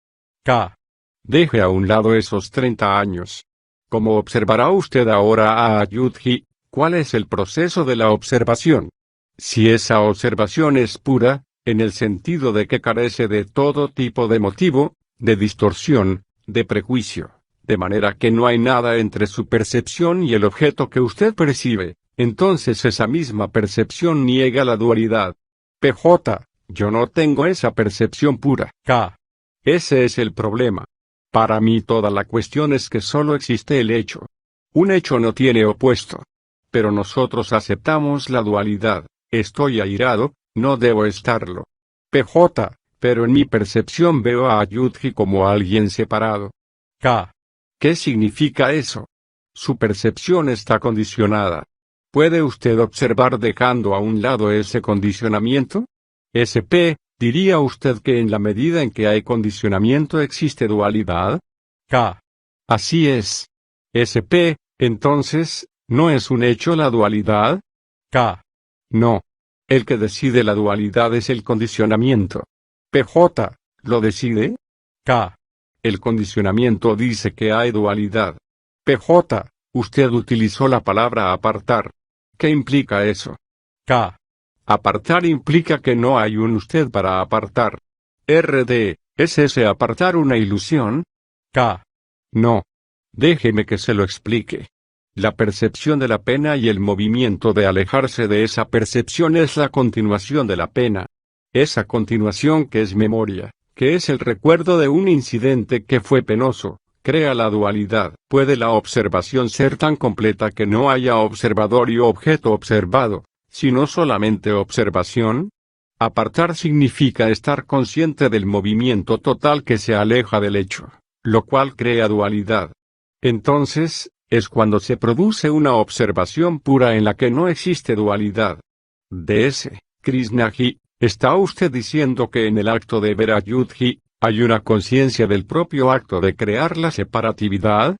K. Deje a un lado esos 30 años. ¿Cómo observará usted ahora a Ayuji? ¿Cuál es el proceso de la observación? Si esa observación es pura, en el sentido de que carece de todo tipo de motivo, de distorsión, de prejuicio, de manera que no hay nada entre su percepción y el objeto que usted percibe, entonces esa misma percepción niega la dualidad. PJ, yo no tengo esa percepción pura. K. Ese es el problema. Para mí toda la cuestión es que solo existe el hecho. Un hecho no tiene opuesto. Pero nosotros aceptamos la dualidad. Estoy airado, no debo estarlo. PJ, pero en mi percepción veo a Ayuji como alguien separado. K. ¿Qué significa eso? Su percepción está condicionada. ¿Puede usted observar dejando a un lado ese condicionamiento? SP, ¿diría usted que en la medida en que hay condicionamiento existe dualidad? K. Así es. SP, entonces, ¿no es un hecho la dualidad? K. No. El que decide la dualidad es el condicionamiento. PJ, ¿lo decide? K. El condicionamiento dice que hay dualidad. PJ, usted utilizó la palabra apartar. ¿Qué implica eso? K. Apartar implica que no hay un usted para apartar. RD, ¿es ese apartar una ilusión? K. No. Déjeme que se lo explique. La percepción de la pena y el movimiento de alejarse de esa percepción es la continuación de la pena. Esa continuación que es memoria, que es el recuerdo de un incidente que fue penoso, crea la dualidad. ¿Puede la observación ser tan completa que no haya observador y objeto observado, sino solamente observación? Apartar significa estar consciente del movimiento total que se aleja del hecho, lo cual crea dualidad. Entonces, es cuando se produce una observación pura en la que no existe dualidad. DS, Krishnaji, ¿está usted diciendo que en el acto de ver a Ayuji, hay una conciencia del propio acto de crear la separatividad?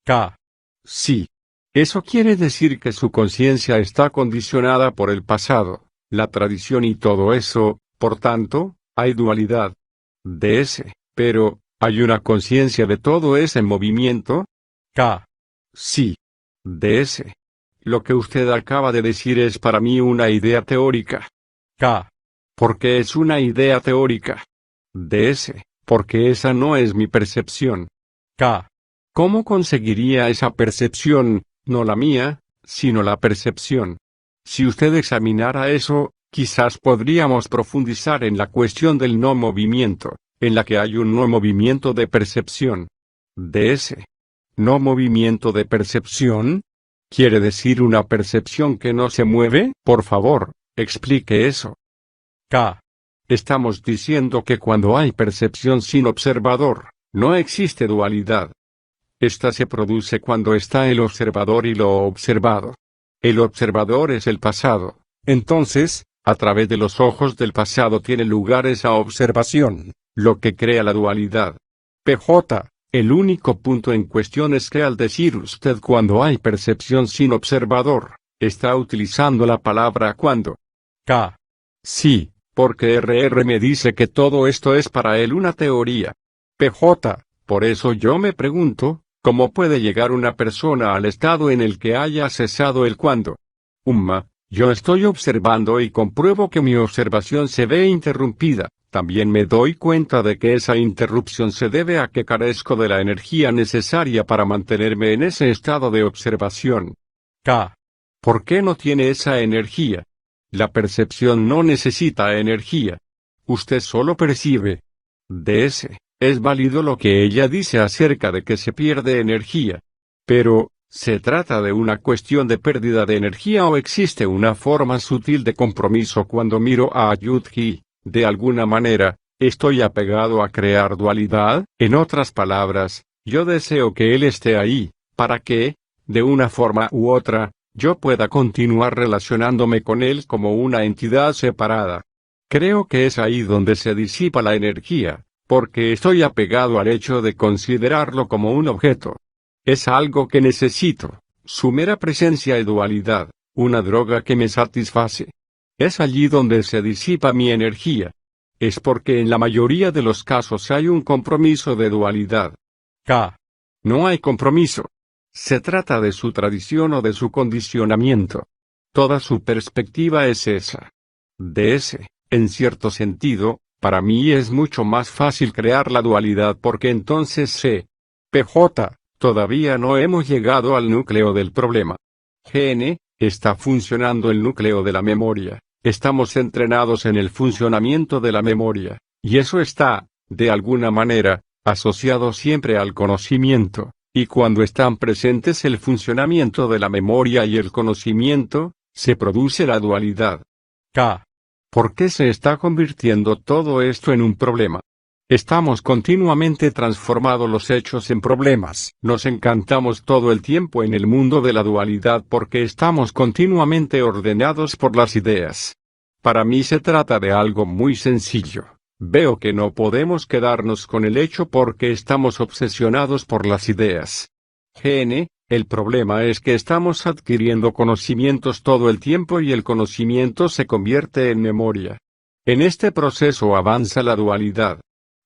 K. Sí. Eso quiere decir que su conciencia está condicionada por el pasado, la tradición y todo eso, por tanto, Hay dualidad. DS, pero, ¿hay una conciencia de todo ese movimiento? K. Sí. DS. Lo que usted acaba de decir es para mí una idea teórica. K. ¿Por qué es una idea teórica? DS. Porque esa no es mi percepción. K. ¿Cómo conseguiría esa percepción, no la mía, sino la percepción? Si usted examinara eso, quizás podríamos profundizar en la cuestión del no movimiento, en la que hay un no movimiento de percepción. DS. ¿No movimiento de percepción? ¿Quiere decir una percepción que no se mueve? Por favor, explique eso. K. Estamos diciendo que cuando hay percepción sin observador, no existe dualidad. Esta se produce cuando está el observador y lo observado. El observador es el pasado. Entonces, a través de los ojos del pasado tiene lugar esa observación, lo que crea la dualidad. PJ. El único punto en cuestión es que al decir usted cuando hay percepción sin observador, está utilizando la palabra cuando. K. Sí, porque RR me dice que todo esto es para él una teoría. PJ. Por eso yo me pregunto, ¿cómo puede llegar una persona al estado en el que haya cesado el cuando? Yo estoy observando y compruebo que mi observación se ve interrumpida. También me doy cuenta de que esa interrupción se debe a que carezco de la energía necesaria para mantenerme en ese estado de observación. K. ¿Por qué no tiene esa energía? La percepción no necesita energía. Usted solo percibe. DS. Es válido lo que ella dice acerca de que se pierde energía. Pero, ¿se trata de una cuestión de pérdida de energía o existe una forma sutil de compromiso cuando miro a Yudhi? De alguna manera, ¿estoy apegado a crear dualidad? En otras palabras, yo deseo que él esté ahí, para que, de una forma u otra, yo pueda continuar relacionándome con él como una entidad separada. Creo que es ahí donde se disipa la energía, porque estoy apegado al hecho de considerarlo como un objeto. Es algo que necesito, su mera presencia y dualidad, una droga que me satisface. Es allí donde se disipa mi energía. Es porque en la mayoría de los casos hay un compromiso de dualidad. K. No hay compromiso. Se trata de su tradición o de su condicionamiento. Toda su perspectiva es esa. DS. En cierto sentido, para mí es mucho más fácil crear la dualidad porque entonces sé. PJ. Todavía no hemos llegado al núcleo del problema. GN. Está funcionando el núcleo de la memoria. Estamos entrenados en el funcionamiento de la memoria, y eso está, de alguna manera, asociado siempre al conocimiento, y cuando están presentes el funcionamiento de la memoria y el conocimiento, se produce la dualidad. K. ¿Por qué se está convirtiendo todo esto en un problema? Estamos continuamente transformando los hechos en problemas. Nos encantamos todo el tiempo en el mundo de la dualidad porque estamos continuamente ordenados por las ideas. Para mí se trata de algo muy sencillo. Veo que no podemos quedarnos con el hecho porque estamos obsesionados por las ideas. GN, el problema es que estamos adquiriendo conocimientos todo el tiempo y el conocimiento se convierte en memoria. En este proceso avanza la dualidad.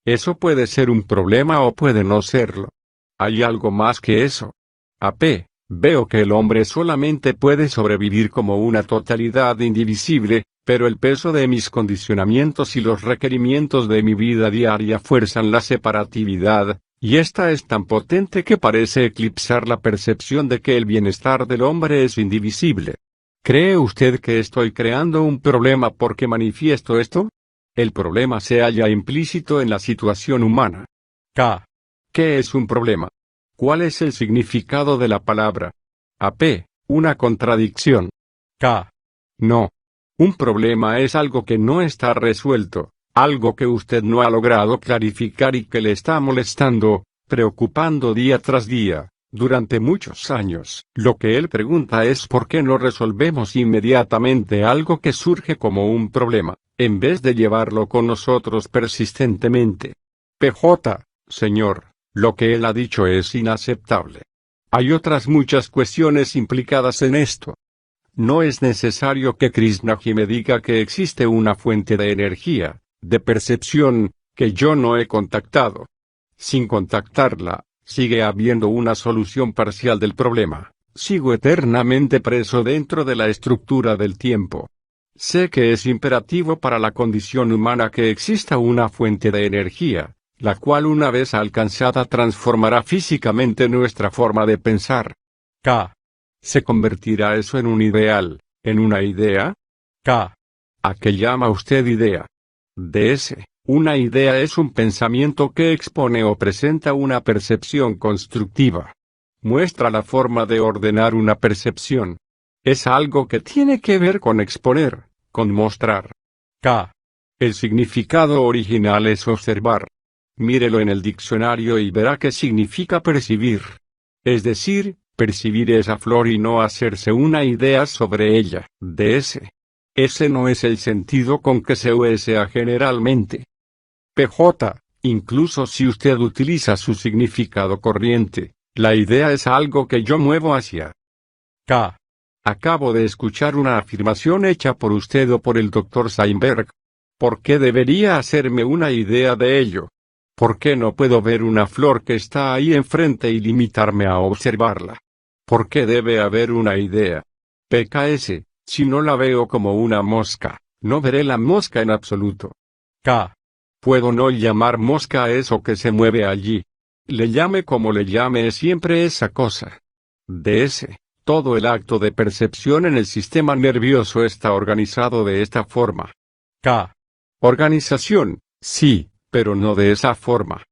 Eso puede ser un problema o puede no serlo. Hay algo más que eso. AP, veo que el hombre solamente puede sobrevivir como una totalidad indivisible, pero el peso de mis condicionamientos y los requerimientos de mi vida diaria fuerzan la separatividad, y esta es tan potente que parece eclipsar la percepción de que el bienestar del hombre es indivisible. ¿Cree usted que estoy creando un problema porque manifiesto esto? El problema se halla implícito en la situación humana. K. ¿Qué es un problema? ¿Cuál es el significado de la palabra? AP. Una contradicción. K. No. Un problema es algo que no está resuelto, algo que usted no ha logrado clarificar y que le está molestando, preocupando día tras día, durante muchos años. Lo que él pregunta es por qué no resolvemos inmediatamente algo que surge como un problema, en vez de llevarlo con nosotros persistentemente. PJ, señor, lo que él ha dicho es inaceptable. Hay otras muchas cuestiones implicadas en esto. No es necesario que Krishnaji me diga que existe una fuente de energía, de percepción, que yo no he contactado. Sin contactarla, sigue habiendo una solución parcial del problema. Sigo eternamente preso dentro de la estructura del tiempo. Sé que es imperativo para la condición humana que exista una fuente de energía, la cual una vez alcanzada transformará físicamente nuestra forma de pensar. K. ¿Se convertirá eso en un ideal, en una idea? K. ¿A qué llama usted idea? DS. Una idea es un pensamiento que expone o presenta una percepción constructiva. Muestra la forma de ordenar una percepción. Es algo que tiene que ver con exponer, con mostrar. K. El significado original es observar. Mírelo en el diccionario y verá qué significa percibir. Es decir, percibir esa flor y no hacerse una idea sobre ella. DS. Ese no es el sentido con que se usa generalmente. PJ. Incluso si usted utiliza su significado corriente, la idea es algo que yo muevo hacia. K. Acabo de escuchar una afirmación hecha por usted o por el Dr. Steinberg. ¿Por qué debería hacerme una idea de ello? ¿Por qué no puedo ver una flor que está ahí enfrente y limitarme a observarla? ¿Por qué debe haber una idea? PKS. Si no la veo como una mosca, no veré la mosca en absoluto. K. Puedo no llamar mosca a eso que se mueve allí. Le llame como le llame, es siempre esa cosa. DS. Todo el acto de percepción en el sistema nervioso está organizado de esta forma. K. Organización, sí, pero no de esa forma.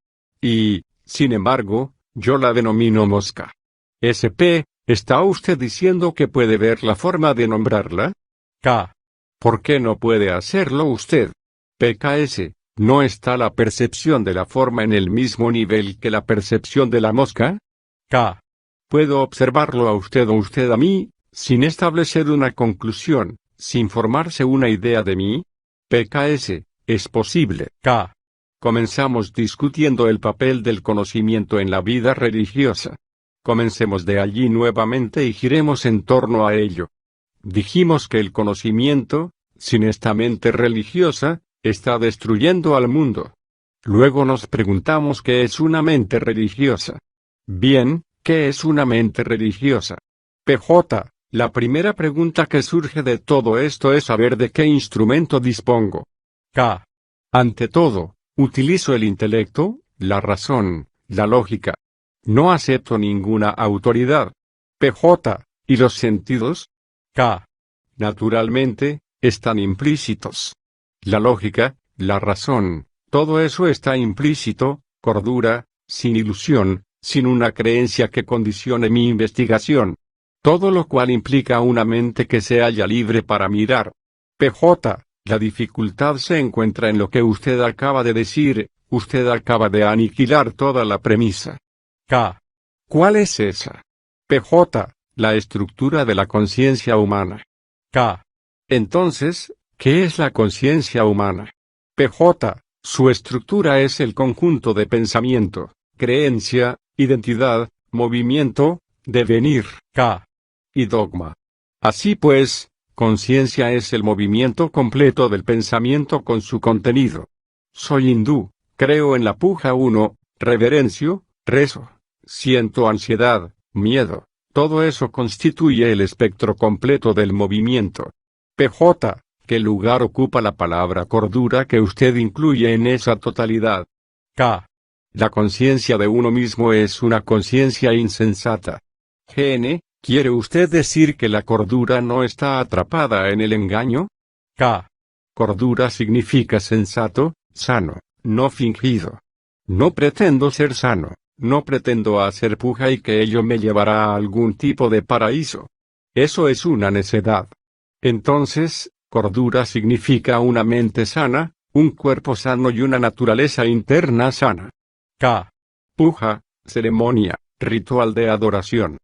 Y, sin embargo, yo la denomino mosca. SP. ¿Está usted diciendo que puede ver la forma de nombrarla? K. ¿Por qué no puede hacerlo usted? PKS. ¿No está la percepción de la forma en el mismo nivel que la percepción de la mosca? K. ¿Puedo observarlo a usted o usted a mí, sin establecer una conclusión, sin formarse una idea de mí? PKS. Es posible. K. Comenzamos discutiendo el papel del conocimiento en la vida religiosa. Comencemos de allí nuevamente y giremos en torno a ello. Dijimos que el conocimiento, sin esta mente religiosa, está destruyendo al mundo. Luego nos preguntamos qué es una mente religiosa. Bien, ¿qué es una mente religiosa? PJ. La primera pregunta que surge de todo esto es saber de qué instrumento dispongo. K. Ante todo, utilizo el intelecto, la razón, la lógica. No acepto ninguna autoridad. PJ. ¿Y los sentidos? K. Naturalmente, están implícitos. La lógica, la razón, todo eso está implícito, cordura, sin ilusión, sin una creencia que condicione mi investigación. Todo lo cual implica una mente que se halla libre para mirar. PJ. La dificultad se encuentra en lo que usted acaba de decir, usted acaba de aniquilar toda la premisa. K. ¿Cuál es esa? PJ. La estructura de la conciencia humana. K. Entonces, ¿qué es la conciencia humana? PJ. Su estructura es el conjunto de pensamiento, creencia, identidad, movimiento, devenir, K. y dogma. Así pues, conciencia es el movimiento completo del pensamiento con su contenido. Soy hindú, creo en la puja 1, reverencio, rezo, siento ansiedad, miedo, todo eso constituye el espectro completo del movimiento. PJ. ¿Qué lugar ocupa la palabra cordura que usted incluye en esa totalidad? K. La conciencia de uno mismo es una conciencia insensata. GN. ¿Quiere usted decir que la cordura no está atrapada en el engaño? K. Cordura significa sensato, sano, no fingido. No pretendo ser sano, no pretendo hacer puja y que ello me llevará a algún tipo de paraíso. Eso es una necedad. Entonces, cordura significa una mente sana, un cuerpo sano y una naturaleza interna sana. K. Puja, ceremonia, ritual de adoración.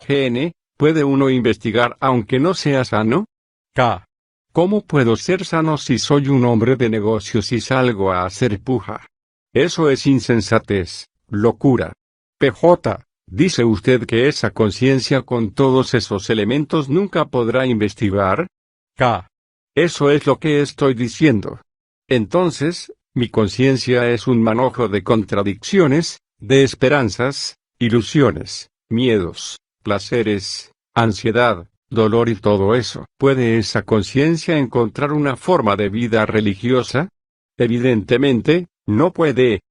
GN. ¿Puede uno investigar aunque no sea sano? K. ¿Cómo puedo ser sano si soy un hombre de negocios y salgo a hacer puja? Eso es insensatez, locura. PJ. ¿Dice usted que esa conciencia con todos esos elementos nunca podrá investigar? K. Eso es lo que estoy diciendo. Entonces, mi conciencia es un manojo de contradicciones, de esperanzas, ilusiones, miedos, placeres, ansiedad, dolor y todo eso. ¿Puede esa conciencia encontrar una forma de vida religiosa? Evidentemente, no puede.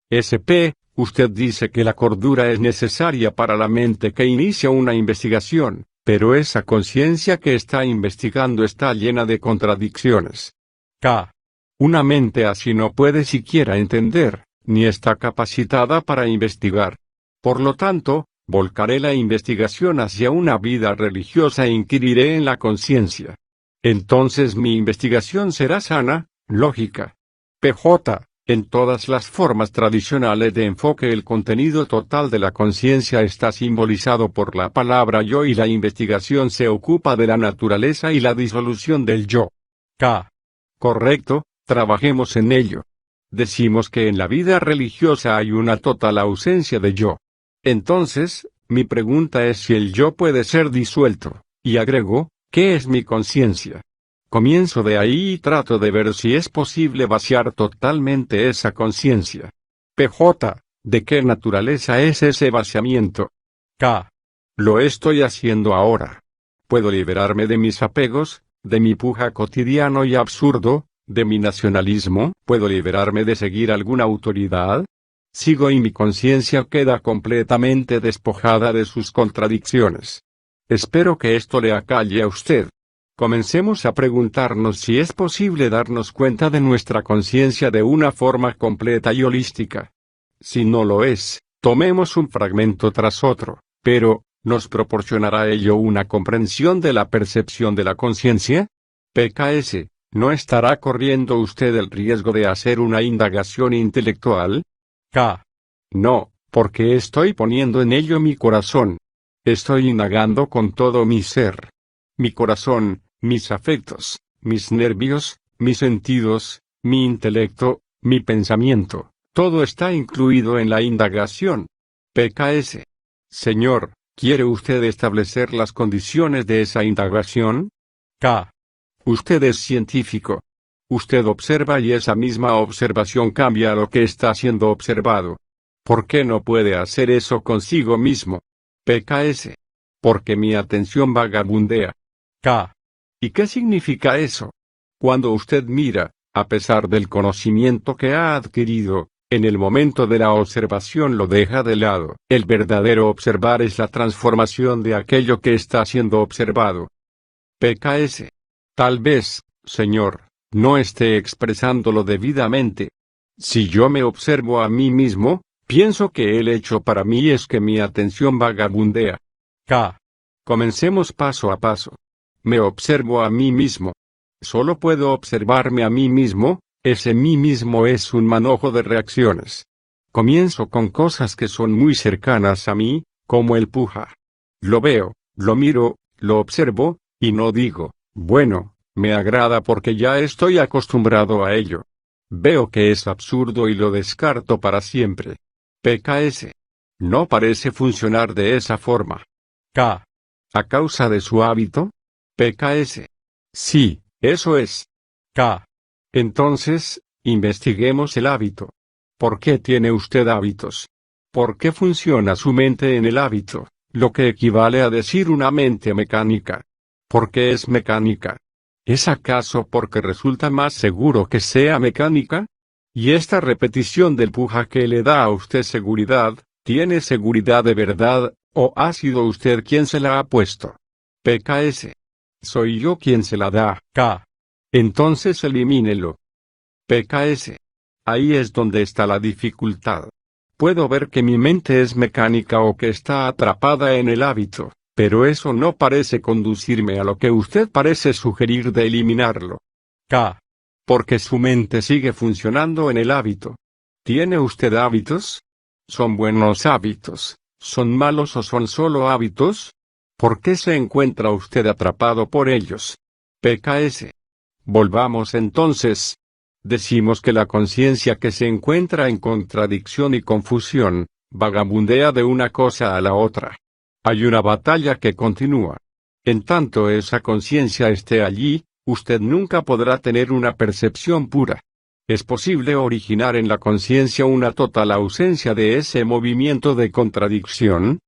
SP, usted dice que la cordura es necesaria para la mente que inicia una investigación, pero esa conciencia que está investigando está llena de contradicciones. K. Una mente así no puede siquiera entender, ni está capacitada para investigar. Por lo tanto, volcaré la investigación hacia una vida religiosa e inquiriré en la conciencia. Entonces mi investigación será sana, lógica. PJ. En todas las formas tradicionales de enfoque el contenido total de la conciencia está simbolizado por la palabra yo y la investigación se ocupa de la naturaleza y la disolución del yo. K. Correcto, trabajemos en ello. Decimos que en la vida religiosa hay una total ausencia de yo. Entonces, mi pregunta es si el yo puede ser disuelto, y agrego, ¿qué es mi conciencia? Comienzo de ahí y trato de ver si es posible vaciar totalmente esa conciencia. PJ, ¿de qué naturaleza es ese vaciamiento? K. Lo estoy haciendo ahora. Puedo liberarme de mis apegos, de mi puja cotidiano y absurdo, de mi nacionalismo. ¿Puedo liberarme de seguir alguna autoridad? Sigo y mi conciencia queda completamente despojada de sus contradicciones. Espero que esto le acalle a usted. Comencemos a preguntarnos si es posible darnos cuenta de nuestra conciencia de una forma completa y holística. Si no lo es, tomemos un fragmento tras otro, pero, ¿nos proporcionará ello una comprensión de la percepción de la conciencia? PKS, ¿no estará corriendo usted el riesgo de hacer una indagación intelectual? K. No, porque estoy poniendo en ello mi corazón. Estoy indagando con todo mi ser. Mi corazón, mis afectos, mis nervios, mis sentidos, mi intelecto, mi pensamiento, todo está incluido en la indagación. PKS. Señor, ¿quiere usted establecer las condiciones de esa indagación? K. Usted es científico. Usted observa y esa misma observación cambia a lo que está siendo observado. ¿Por qué no puede hacer eso consigo mismo? PKS. Porque mi atención vagabundea. K. ¿Y qué significa eso? Cuando usted mira, a pesar del conocimiento que ha adquirido, en el momento de la observación lo deja de lado. El verdadero observar es la transformación de aquello que está siendo observado. PKS. Tal vez, señor, no esté expresándolo debidamente. Si yo me observo a mí mismo, pienso que el hecho para mí es que mi atención vagabundea. K. Comencemos paso a paso. Me observo a mí mismo. Solo puedo observarme a mí mismo, ese mí mismo es un manojo de reacciones. Comienzo con cosas que son muy cercanas a mí, como el puja. Lo veo, lo miro, lo observo, y no digo, bueno, me agrada porque ya estoy acostumbrado a ello. Veo que es absurdo y lo descarto para siempre. PKS. No parece funcionar de esa forma. K. ¿A causa de su hábito? PKS. Sí, eso es. K. Entonces, investiguemos el hábito. ¿Por qué tiene usted hábitos? ¿Por qué funciona su mente en el hábito, lo que equivale a decir una mente mecánica? ¿Por qué es mecánica? ¿Es acaso porque resulta más seguro que sea mecánica? Y esta repetición del puja que le da a usted seguridad, ¿tiene seguridad de verdad, o ha sido usted quien se la ha puesto? PKS. Soy yo quien se la da. K. Entonces elimínelo. PKS. Ahí es donde está la dificultad. Puedo ver que mi mente es mecánica o que está atrapada en el hábito, pero eso no parece conducirme a lo que usted parece sugerir de eliminarlo. K. Porque su mente sigue funcionando en el hábito. ¿Tiene usted hábitos? ¿Son buenos hábitos? ¿Son malos o son solo hábitos? ¿Por qué se encuentra usted atrapado por ellos? PKS. Volvamos entonces. Decimos que la conciencia que se encuentra en contradicción y confusión, vagabundea de una cosa a la otra. Hay una batalla que continúa. En tanto esa conciencia esté allí, usted nunca podrá tener una percepción pura. ¿Es posible originar en la conciencia una total ausencia de ese movimiento de contradicción?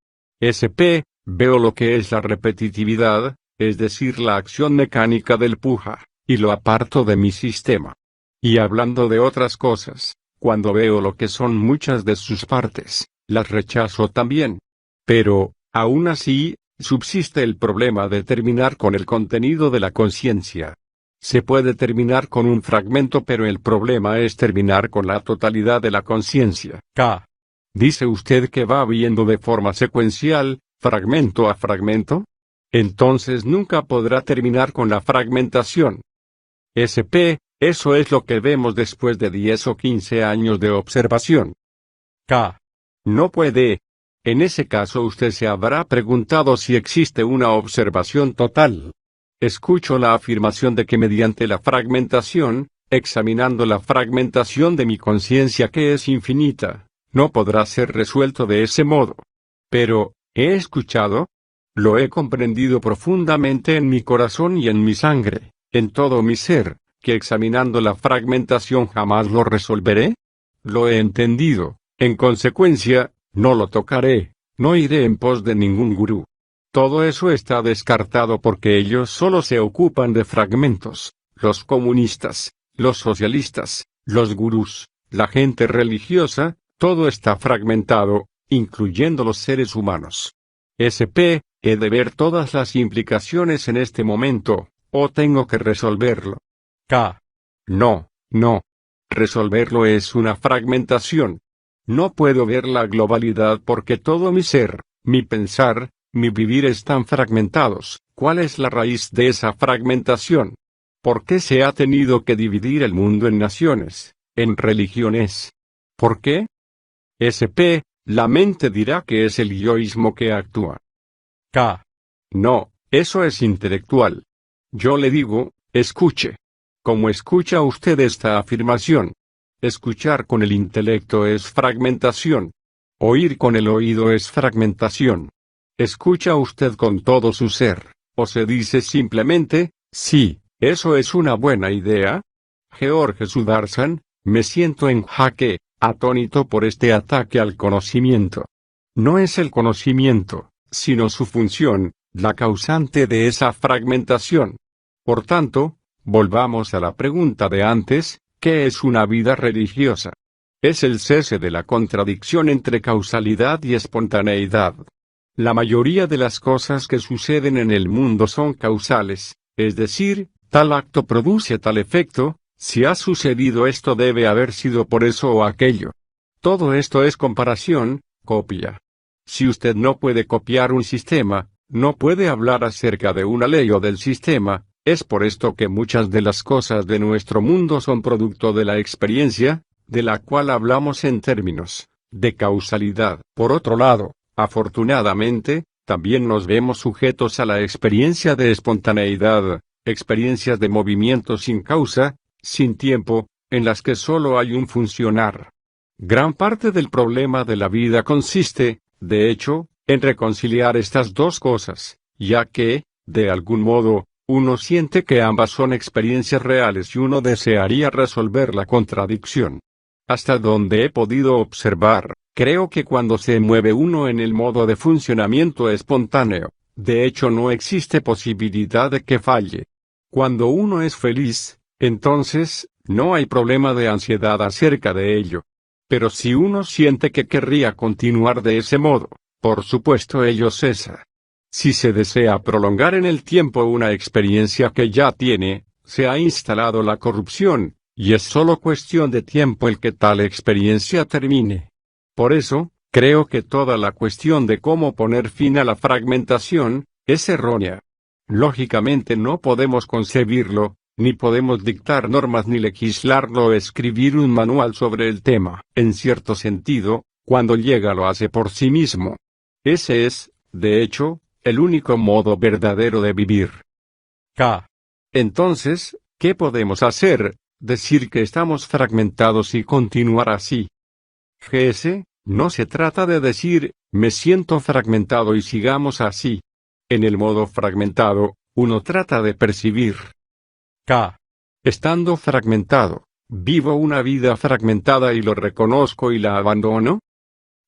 SP, veo lo que es la repetitividad, es decir, la acción mecánica del puja, y lo aparto de mi sistema. Y hablando de otras cosas, cuando veo lo que son muchas de sus partes, las rechazo también. Pero, aún así, subsiste el problema de terminar con el contenido de la conciencia. Se puede terminar con un fragmento, pero el problema es terminar con la totalidad de la conciencia. K. ¿Dice usted que va viendo de forma secuencial, fragmento a fragmento? Entonces nunca podrá terminar con la fragmentación. SP, eso es lo que vemos después de 10 o 15 años de observación. K. No puede. En ese caso usted se habrá preguntado si existe una observación total. Escucho la afirmación de que mediante la fragmentación, examinando la fragmentación de mi conciencia que es infinita, no podrá ser resuelto de ese modo. Pero, ¿he escuchado? Lo he comprendido profundamente en mi corazón y en mi sangre, en todo mi ser, que examinando la fragmentación jamás lo resolveré. Lo he entendido, en consecuencia, no lo tocaré, no iré en pos de ningún gurú. Todo eso está descartado porque ellos solo se ocupan de fragmentos, los comunistas, los socialistas, los gurús, la gente religiosa, todo está fragmentado, incluyendo los seres humanos. SP, he de ver todas las implicaciones en este momento, o tengo que resolverlo. K. No, no. Resolverlo es una fragmentación. No puedo ver la globalidad porque todo mi ser, mi pensar, mi vivir están fragmentados. ¿Cuál es la raíz de esa fragmentación? ¿Por qué se ha tenido que dividir el mundo en naciones, en religiones? ¿Por qué? SP, la mente dirá que es el yoísmo que actúa. K. No, eso es intelectual. Yo le digo, escuche. ¿Cómo escucha usted esta afirmación? Escuchar con el intelecto es fragmentación. Oír con el oído es fragmentación. ¿Escucha usted con todo su ser, o se dice simplemente, sí, eso es una buena idea? George Sudarsan, me siento en jaque, atónito por este ataque al conocimiento. No es el conocimiento, sino su función, la causante de esa fragmentación. Por tanto, volvamos a la pregunta de antes, ¿qué es una vida religiosa? Es el cese de la contradicción entre causalidad y espontaneidad. La mayoría de las cosas que suceden en el mundo son causales, es decir, tal acto produce tal efecto, si ha sucedido esto debe haber sido por eso o aquello. Todo esto es comparación, copia. Si usted no puede copiar un sistema, no puede hablar acerca de una ley o del sistema, es por esto que muchas de las cosas de nuestro mundo son producto de la experiencia, de la cual hablamos en términos de causalidad. Por otro lado, afortunadamente, también nos vemos sujetos a la experiencia de espontaneidad, experiencias de movimiento sin causa, sin tiempo, en las que solo hay un funcionar. Gran parte del problema de la vida consiste, de hecho, en reconciliar estas dos cosas, ya que, de algún modo, uno siente que ambas son experiencias reales y uno desearía resolver la contradicción. Hasta donde he podido observar, creo que cuando se mueve uno en el modo de funcionamiento espontáneo, de hecho no existe posibilidad de que falle. Cuando uno es feliz, entonces, no hay problema de ansiedad acerca de ello. Pero si uno siente que querría continuar de ese modo, por supuesto ello cesa. Si se desea prolongar en el tiempo una experiencia que ya tiene, se ha instalado la corrupción, y es solo cuestión de tiempo el que tal experiencia termine. Por eso, creo que toda la cuestión de cómo poner fin a la fragmentación, es errónea. Lógicamente no podemos concebirlo, ni podemos dictar normas ni legislarlo o escribir un manual sobre el tema. En cierto sentido, cuando llega lo hace por sí mismo. Ese es, de hecho, el único modo verdadero de vivir. K. Entonces, ¿qué podemos hacer? Decir que estamos fragmentados y continuar así. GS, no se trata de decir, me siento fragmentado y sigamos así. En el modo fragmentado, uno trata de percibir. K. Estando fragmentado, ¿Vivo una vida fragmentada y lo reconozco y la abandono?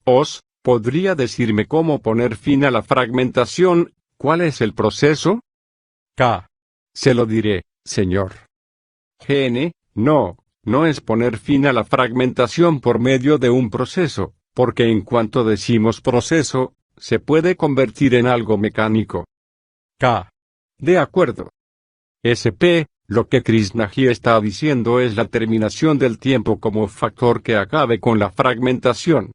¿Os podría decirme cómo poner fin a la fragmentación? ¿Cuál es el proceso? K. Se lo diré, señor. GN, no es poner fin a la fragmentación por medio de un proceso, porque en cuanto decimos proceso, se puede convertir en algo mecánico. K. De acuerdo. SP, lo que Krishnaji está diciendo es la terminación del tiempo como factor que acabe con la fragmentación.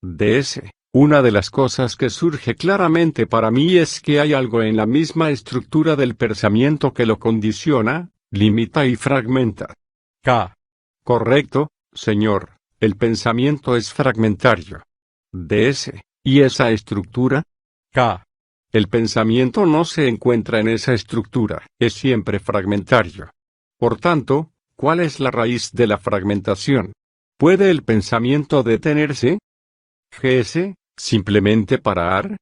DS. Una de las cosas que surge claramente para mí es que hay algo en la misma estructura del pensamiento que lo condiciona, limita y fragmenta. K. Correcto, señor, el pensamiento es fragmentario. DS. ¿Y esa estructura? K. El pensamiento no se encuentra en esa estructura, es siempre fragmentario. Por tanto, ¿cuál es la raíz de la fragmentación? ¿Puede el pensamiento detenerse? GS, simplemente parar.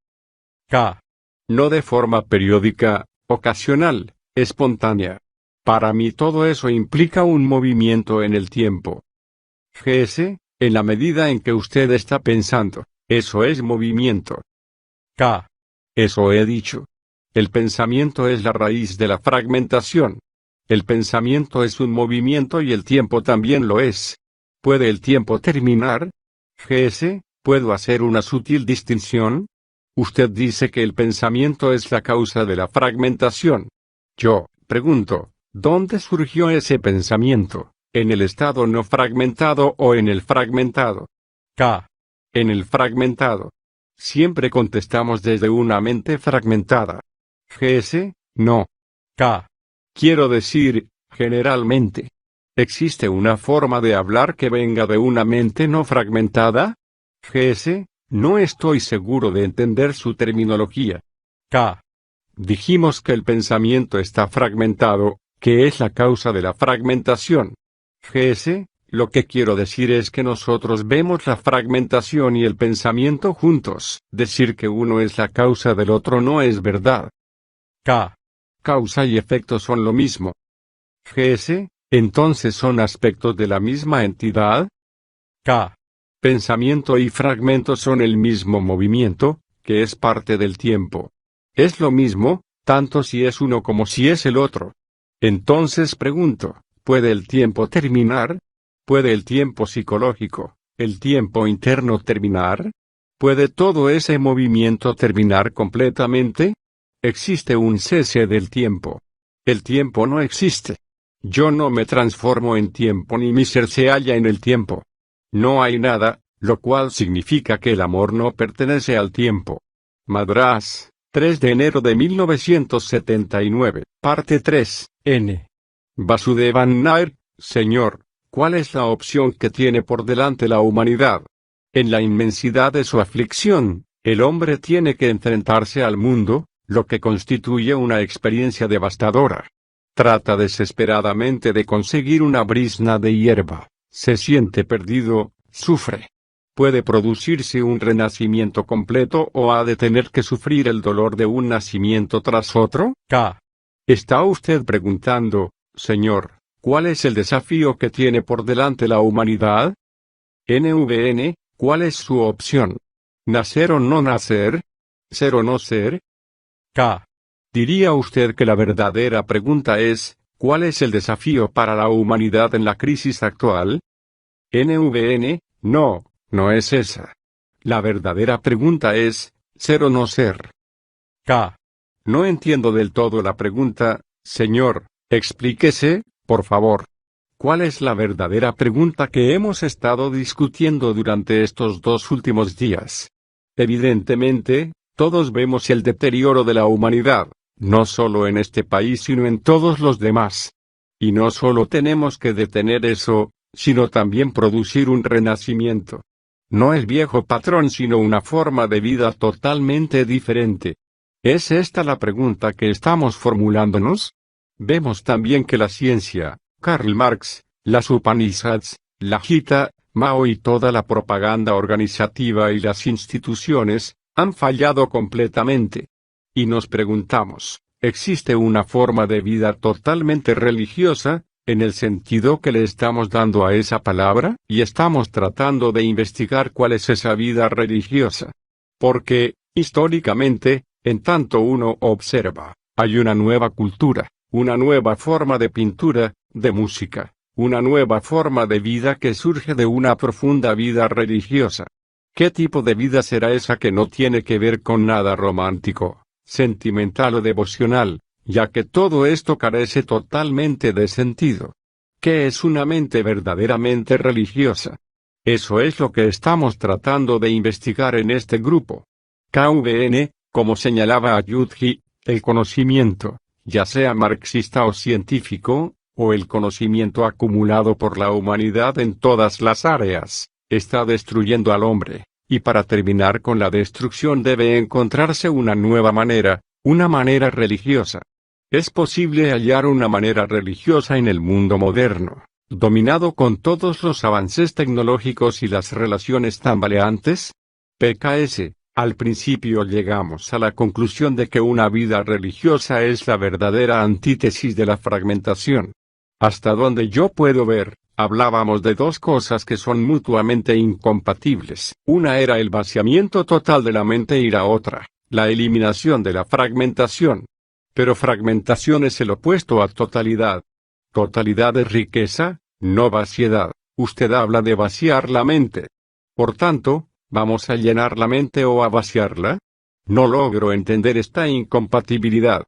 K. No de forma periódica, ocasional, espontánea. Para mí todo eso implica un movimiento en el tiempo. GS, en la medida en que usted está pensando, eso es movimiento. K. Eso he dicho. El pensamiento es la raíz de la fragmentación. El pensamiento es un movimiento y el tiempo también lo es. ¿Puede el tiempo terminar? GS, ¿puedo hacer una sutil distinción? Usted dice que el pensamiento es la causa de la fragmentación. Yo pregunto, ¿dónde surgió ese pensamiento? ¿En el estado no fragmentado o en el fragmentado? K. En el fragmentado. Siempre contestamos desde una mente fragmentada. GS, no. K. Quiero decir, generalmente. ¿Existe una forma de hablar que venga de una mente no fragmentada? GS, no estoy seguro de entender su terminología. K. Dijimos que el pensamiento está fragmentado, que es la causa de la fragmentación. GS, lo que quiero decir es que nosotros vemos la fragmentación y el pensamiento juntos. Decir que uno es la causa del otro no es verdad. K. Causa y efecto son lo mismo. GS, entonces son aspectos de la misma entidad. K. Pensamiento y fragmento son el mismo movimiento, que es parte del tiempo. Es lo mismo, tanto si es uno como si es el otro. Entonces pregunto, ¿puede el tiempo terminar? ¿Puede el tiempo psicológico, el tiempo interno terminar? ¿Puede todo ese movimiento terminar completamente? Existe un cese del tiempo. El tiempo no existe. Yo no me transformo en tiempo ni mi ser se halla en el tiempo. No hay nada, lo cual significa que el amor no pertenece al tiempo. Madrás, 3 de enero de 1979, parte 3, N. Vasudevan Nair, Señor. ¿Cuál es la opción que tiene por delante la humanidad? En la inmensidad de su aflicción, el hombre tiene que enfrentarse al mundo, lo que constituye una experiencia devastadora. Trata desesperadamente de conseguir una brizna de hierba, se siente perdido, sufre. ¿Puede producirse un renacimiento completo o ha de tener que sufrir el dolor de un nacimiento tras otro? K. ¿Está usted preguntando, Señor, cuál es el desafío que tiene por delante la humanidad? NVN, ¿cuál es su opción? ¿Nacer o no nacer? ¿Ser o no ser? K. ¿Diría usted que la verdadera pregunta es, ¿cuál es el desafío para la humanidad en la crisis actual? NVN, no es esa. La verdadera pregunta es, ¿ser o no ser? K. No entiendo del todo la pregunta, señor, explíquese, por favor. ¿Cuál es la verdadera pregunta que hemos estado discutiendo durante estos 2 últimos días? Evidentemente, todos vemos el deterioro de la humanidad, no solo en este país sino en todos los demás. Y no solo tenemos que detener eso, sino también producir un renacimiento. No el viejo patrón sino una forma de vida totalmente diferente. ¿Es esta la pregunta que estamos formulándonos? Vemos también que la ciencia, Karl Marx, las Upanishads, la Gita, Mao y toda la propaganda organizativa y las instituciones, han fallado completamente. Y nos preguntamos, ¿existe una forma de vida totalmente religiosa, en el sentido que le estamos dando a esa palabra, y estamos tratando de investigar cuál es esa vida religiosa. Porque, históricamente, en tanto uno observa, hay una nueva cultura, una nueva forma de pintura, de música, una nueva forma de vida que surge de una profunda vida religiosa. ¿Qué tipo de vida será esa que no tiene que ver con nada romántico, sentimental o devocional, ya que todo esto carece totalmente de sentido? ¿Qué es una mente verdaderamente religiosa? Eso es lo que estamos tratando de investigar en este grupo. KVN, como señalaba Ayudji, el conocimiento, ya sea marxista o científico, o el conocimiento acumulado por la humanidad en todas las áreas, está destruyendo al hombre, y para terminar con la destrucción debe encontrarse una nueva manera, una manera religiosa. ¿Es posible hallar una manera religiosa en el mundo moderno, dominado con todos los avances tecnológicos y las relaciones tambaleantes? PKS, al principio llegamos a la conclusión de que una vida religiosa es la verdadera antítesis de la fragmentación. Hasta donde yo puedo ver, hablábamos de dos cosas que son mutuamente incompatibles. Una era el vaciamiento total de la mente y la otra, la eliminación de la fragmentación. Pero fragmentación es el opuesto a totalidad. Totalidad es riqueza, no vaciedad. Usted habla de vaciar la mente. Por tanto, ¿vamos a llenar la mente o a vaciarla? No logro entender esta incompatibilidad.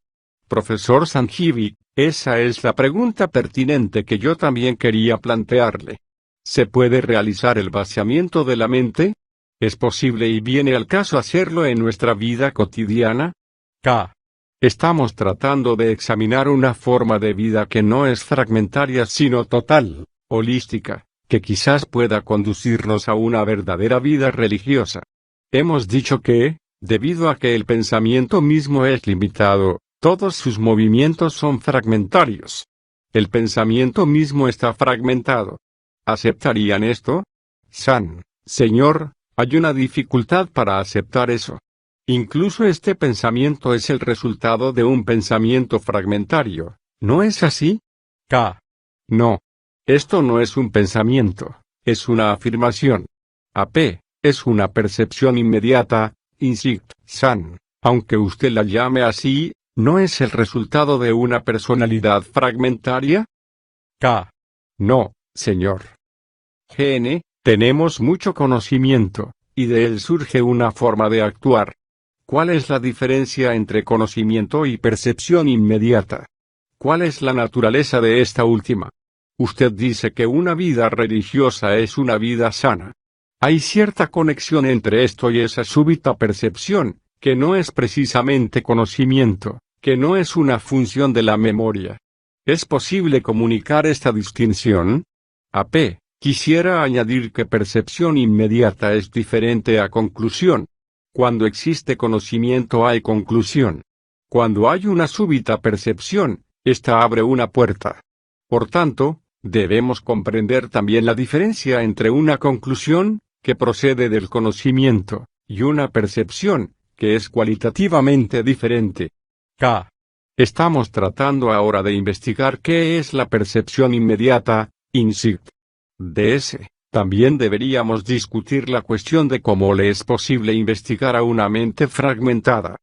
Profesor Sanjeevi, esa es la pregunta pertinente que yo también quería plantearle. ¿Se puede realizar el vaciamiento de la mente? ¿Es posible y viene al caso hacerlo en nuestra vida cotidiana? K. Estamos tratando de examinar una forma de vida que no es fragmentaria sino total, holística, que quizás pueda conducirnos a una verdadera vida religiosa. Hemos dicho que, debido a que el pensamiento mismo es limitado, todos sus movimientos son fragmentarios. El pensamiento mismo está fragmentado. ¿Aceptarían esto? Señor, hay una dificultad para aceptar eso. Incluso este pensamiento es el resultado de un pensamiento fragmentario, ¿no es así? K. No. Esto no es un pensamiento, es una afirmación. AP, es una percepción inmediata, Insight, aunque usted la llame así, ¿no es el resultado de una personalidad fragmentaria? K. No, señor. GN, tenemos mucho conocimiento, y de él surge una forma de actuar. ¿Cuál es la diferencia entre conocimiento y percepción inmediata? ¿Cuál es la naturaleza de esta última? Usted dice que una vida religiosa es una vida sana. Hay cierta conexión entre esto y esa súbita percepción, que no es precisamente conocimiento, que no es una función de la memoria. ¿Es posible comunicar esta distinción? AP, quisiera añadir que percepción inmediata es diferente a conclusión. Cuando existe conocimiento hay conclusión. Cuando hay una súbita percepción, esta abre una puerta. Por tanto, debemos comprender también la diferencia entre una conclusión, que procede del conocimiento, y una percepción, que es cualitativamente diferente. K. Estamos tratando ahora de investigar qué es la percepción inmediata, insight. DS. También deberíamos discutir la cuestión de cómo le es posible investigar a una mente fragmentada.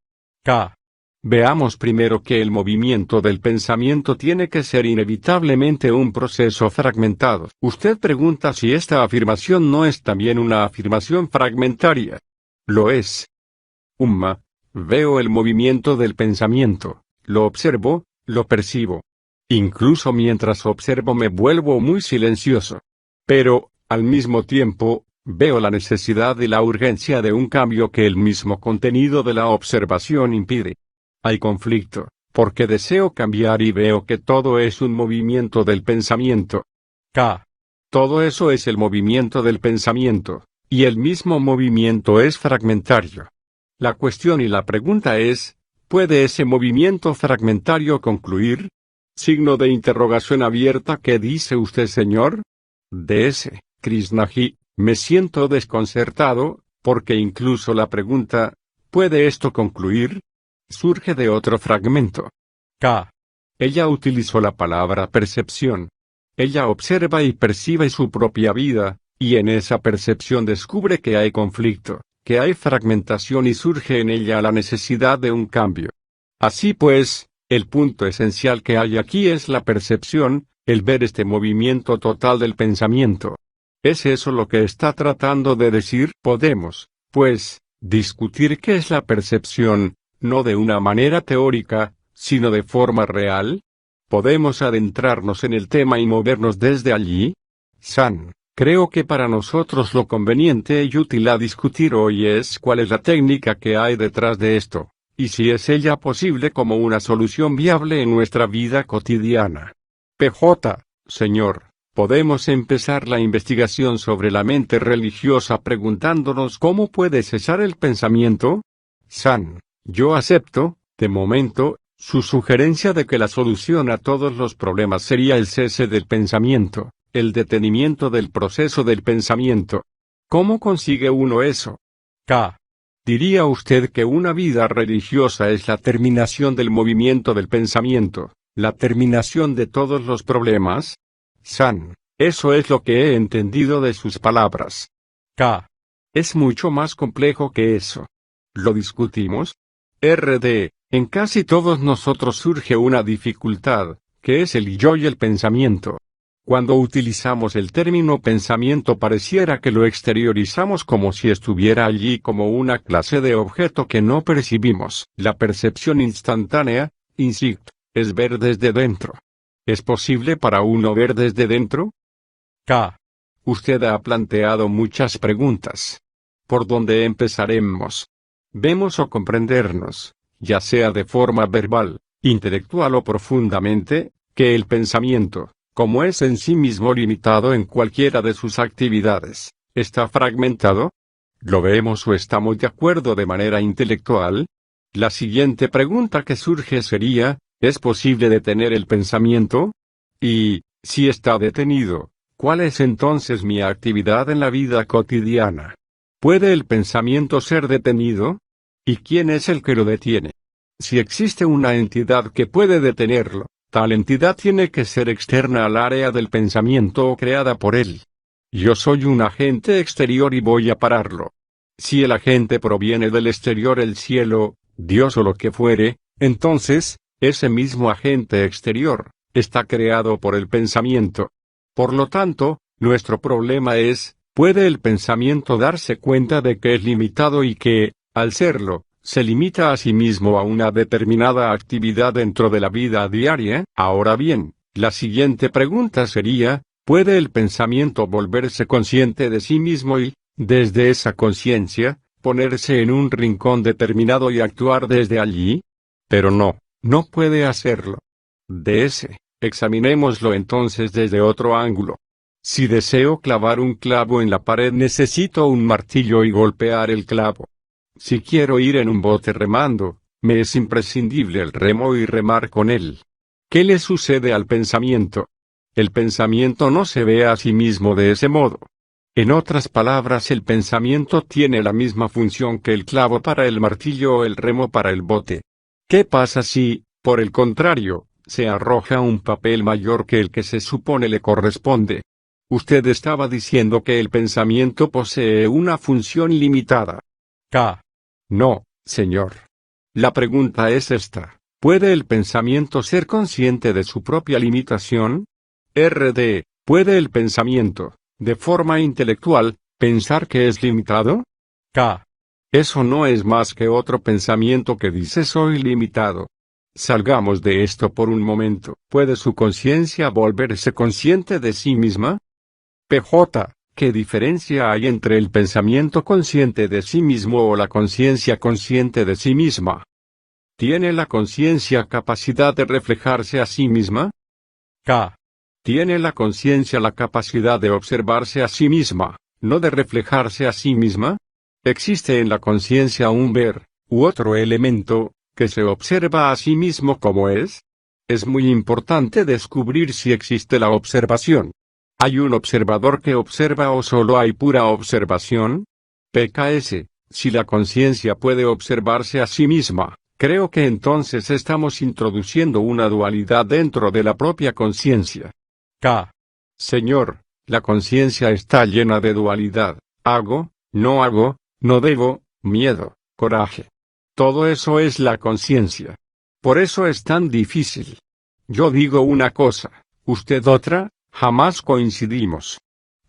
K. Veamos primero que el movimiento del pensamiento tiene que ser inevitablemente un proceso fragmentado. Usted pregunta si esta afirmación no es también una afirmación fragmentaria. Lo es. Veo el movimiento del pensamiento, lo observo, lo percibo. Incluso mientras observo me vuelvo muy silencioso. Pero, al mismo tiempo, veo la necesidad y la urgencia de un cambio que el mismo contenido de la observación impide. Hay conflicto, porque deseo cambiar y veo que todo es un movimiento del pensamiento. K. Todo eso es el movimiento del pensamiento, y el mismo movimiento es fragmentario. La cuestión y la pregunta es, ¿puede ese movimiento fragmentario concluir? Signo de interrogación abierta. ¿Qué dice usted, señor? DS. Krishnaji, me siento desconcertado, porque incluso la pregunta, ¿puede esto concluir?, surge de otro fragmento. K. Ella utilizó la palabra percepción. Ella observa y percibe su propia vida, y en esa percepción descubre que hay conflicto, que hay fragmentación y surge en ella la necesidad de un cambio. Así pues, el punto esencial que hay aquí es la percepción, el ver este movimiento total del pensamiento. ¿Es eso lo que está tratando de decir? Podemos, pues, discutir qué es la percepción, no de una manera teórica, sino de forma real. ¿Podemos adentrarnos en el tema y movernos desde allí? San, creo que para nosotros lo conveniente y útil a discutir hoy es cuál es la técnica que hay detrás de esto, y si es ella posible como una solución viable en nuestra vida cotidiana. PJ, señor, podemos empezar la investigación sobre la mente religiosa preguntándonos cómo puede cesar el pensamiento. San, yo acepto, de momento, su sugerencia de que la solución a todos los problemas sería el cese del pensamiento, el detenimiento del proceso del pensamiento. ¿Cómo consigue uno eso? K. ¿Diría usted que una vida religiosa es la terminación del movimiento del pensamiento, la terminación de todos los problemas? San, eso es lo que he entendido de sus palabras. K. Es mucho más complejo que eso. ¿Lo discutimos? RD. En casi todos nosotros surge una dificultad, que es el yo y el pensamiento. Cuando utilizamos el término pensamiento pareciera que lo exteriorizamos como si estuviera allí como una clase de objeto que no percibimos. La percepción instantánea, insight, es ver desde dentro. ¿Es posible para uno ver desde dentro? K. Usted ha planteado muchas preguntas. ¿Por dónde empezaremos? ¿Vemos o comprendernos, ya sea de forma verbal, intelectual o profundamente, que el pensamiento, como es en sí mismo limitado en cualquiera de sus actividades, está fragmentado? ¿Lo vemos o estamos de acuerdo de manera intelectual? La siguiente pregunta que surge sería, ¿es posible detener el pensamiento? Y, si está detenido, ¿cuál es entonces mi actividad en la vida cotidiana? ¿Puede el pensamiento ser detenido? ¿Y quién es el que lo detiene? Si existe una entidad que puede detenerlo, tal entidad tiene que ser externa al área del pensamiento o creada por él. Yo soy un agente exterior y voy a pararlo. Si el agente proviene del exterior, el cielo, Dios o lo que fuere, entonces, ese mismo agente exterior, está creado por el pensamiento. Por lo tanto, nuestro problema es, ¿puede el pensamiento darse cuenta de que es limitado y que, al serlo, se limita a sí mismo a una determinada actividad dentro de la vida diaria? Ahora bien, la siguiente pregunta sería, ¿puede el pensamiento volverse consciente de sí mismo y, desde esa conciencia, ponerse en un rincón determinado y actuar desde allí? Pero no puede hacerlo. Examinémoslo entonces desde otro ángulo. Si deseo clavar un clavo en la pared, necesito un martillo y golpear el clavo. Si quiero ir en un bote remando, me es imprescindible el remo y remar con él. ¿Qué le sucede al pensamiento? El pensamiento no se ve a sí mismo de ese modo. En otras palabras, el pensamiento tiene la misma función que el clavo para el martillo o el remo para el bote. ¿Qué pasa si, por el contrario, se arroja un papel mayor que el que se supone le corresponde? Usted estaba diciendo que el pensamiento posee una función limitada. K. No, señor. La pregunta es esta: ¿puede el pensamiento ser consciente de su propia limitación? RD. ¿Puede el pensamiento, de forma intelectual, pensar que es limitado? K. Eso no es más que otro pensamiento que dice soy limitado. Salgamos de esto por un momento. ¿Puede su conciencia volverse consciente de sí misma? PJ. ¿Qué diferencia hay entre el pensamiento consciente de sí mismo o la conciencia consciente de sí misma? ¿Tiene la conciencia capacidad de reflejarse a sí misma? K. ¿Tiene la conciencia la capacidad de observarse a sí misma, no de reflejarse a sí misma? ¿Existe en la conciencia un ver, u otro elemento, que se observa a sí mismo como es? Es muy importante descubrir si existe la observación. ¿Hay un observador que observa o solo hay pura observación? PKS. Si la conciencia puede observarse a sí misma, creo que entonces estamos introduciendo una dualidad dentro de la propia conciencia. K. Señor, la conciencia está llena de dualidad. Hago, no debo, miedo, coraje. Todo eso es la conciencia. Por eso es tan difícil. Yo digo una cosa, usted otra, jamás coincidimos.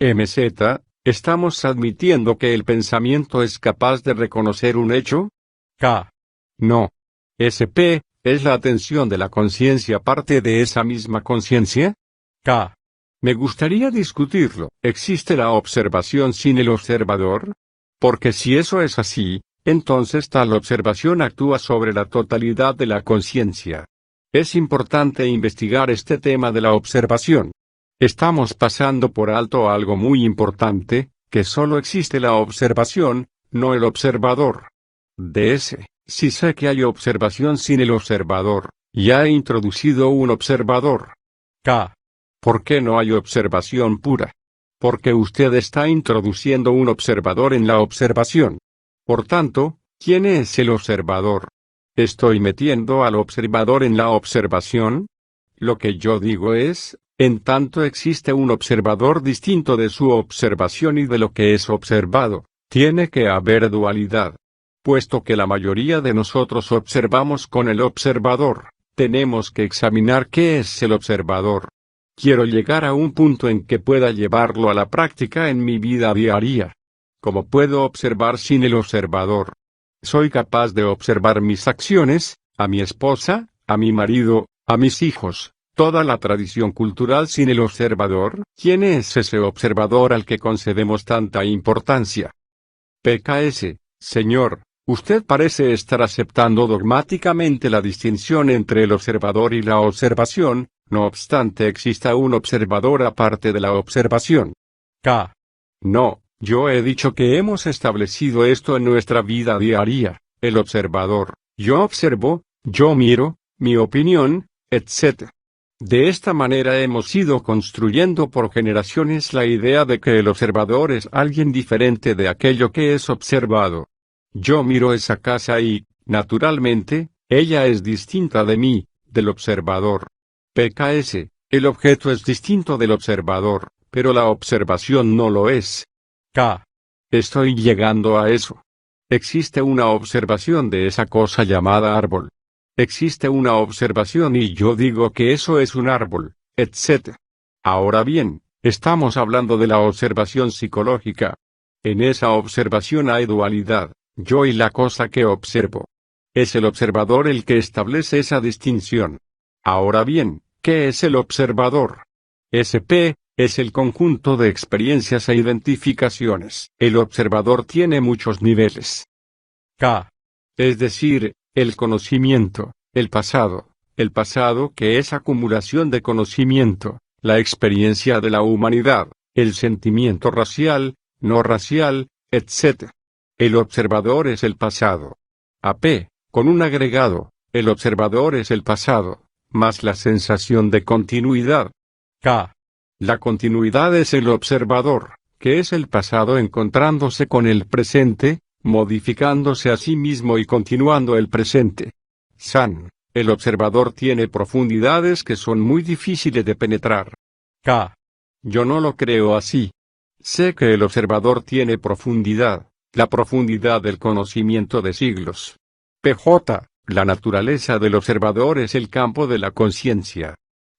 MZ, ¿estamos admitiendo que el pensamiento es capaz de reconocer un hecho? K. No. SP, ¿es la atención de la conciencia parte de esa misma conciencia? K. Me gustaría discutirlo. ¿Existe la observación sin el observador? Porque si eso es así, entonces tal observación actúa sobre la totalidad de la conciencia. Es importante investigar este tema de la observación. Estamos pasando por alto algo muy importante, que solo existe la observación, no el observador. Si sé que hay observación sin el observador, ya he introducido un observador. K. ¿Por qué no hay observación pura? Porque usted está introduciendo un observador en la observación. Por tanto, ¿quién es el observador? ¿Estoy metiendo al observador en la observación? Lo que yo digo es, en tanto existe un observador distinto de su observación y de lo que es observado, tiene que haber dualidad. Puesto que la mayoría de nosotros observamos con el observador, tenemos que examinar qué es el observador. Quiero llegar a un punto en que pueda llevarlo a la práctica en mi vida diaria. ¿Cómo puedo observar sin el observador? Soy capaz de observar mis acciones, a mi esposa, a mi marido, a mis hijos, toda la tradición cultural sin el observador. ¿Quién es ese observador al que concedemos tanta importancia? PKS, señor, usted parece estar aceptando dogmáticamente la distinción entre el observador y la observación, no obstante exista un observador aparte de la observación. K. No, yo he dicho que hemos establecido esto en nuestra vida diaria, el observador, yo observo, yo miro, mi opinión, etc. De esta manera hemos ido construyendo por generaciones la idea de que el observador es alguien diferente de aquello que es observado. Yo miro esa casa y, naturalmente, ella es distinta de mí, del observador. PKS, el objeto es distinto del observador, pero la observación no lo es. K. Estoy llegando a eso. Existe una observación de esa cosa llamada árbol. Existe una observación y yo digo que eso es un árbol, etc. Ahora bien, estamos hablando de la observación psicológica. En esa observación hay dualidad, yo y la cosa que observo. Es el observador el que establece esa distinción. Ahora bien, ¿qué es el observador? SP, es el conjunto de experiencias e identificaciones. El observador tiene muchos niveles. K. Es decir, el conocimiento, el pasado que es acumulación de conocimiento, la experiencia de la humanidad, el sentimiento racial, no racial, etc. El observador es el pasado. AP, con un agregado, el observador es el pasado, más la sensación de continuidad. K. La continuidad es el observador, que es el pasado encontrándose con el presente, modificándose a sí mismo y continuando el presente. San, el observador tiene profundidades que son muy difíciles de penetrar. K. Yo no lo creo así. Sé que el observador tiene profundidad, la profundidad del conocimiento de siglos. PJ, la naturaleza del observador es el campo de la conciencia.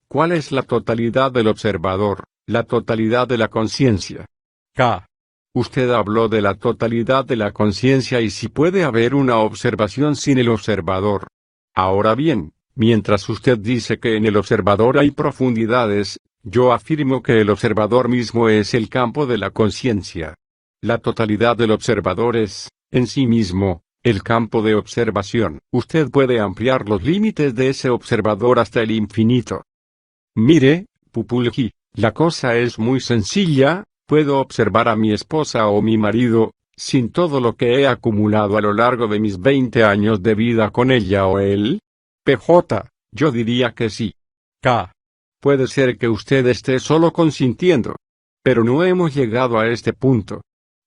¿Cuál es la totalidad del observador, la totalidad de la conciencia? K. Usted habló de la totalidad de la conciencia y si puede haber una observación sin el observador. Ahora bien, mientras usted dice que en el observador hay profundidades, yo afirmo que el observador mismo es el campo de la conciencia. La totalidad del observador es, en sí mismo, el campo de observación. Usted puede ampliar los límites de ese observador hasta el infinito. Mire, Pupulji, la cosa es muy sencilla, puedo observar a mi esposa o mi marido, sin todo lo que he acumulado a lo largo de mis 20 años de vida con ella o él. PJ, yo diría que sí. K. Puede ser que usted esté solo consintiendo. Pero no hemos llegado a este punto.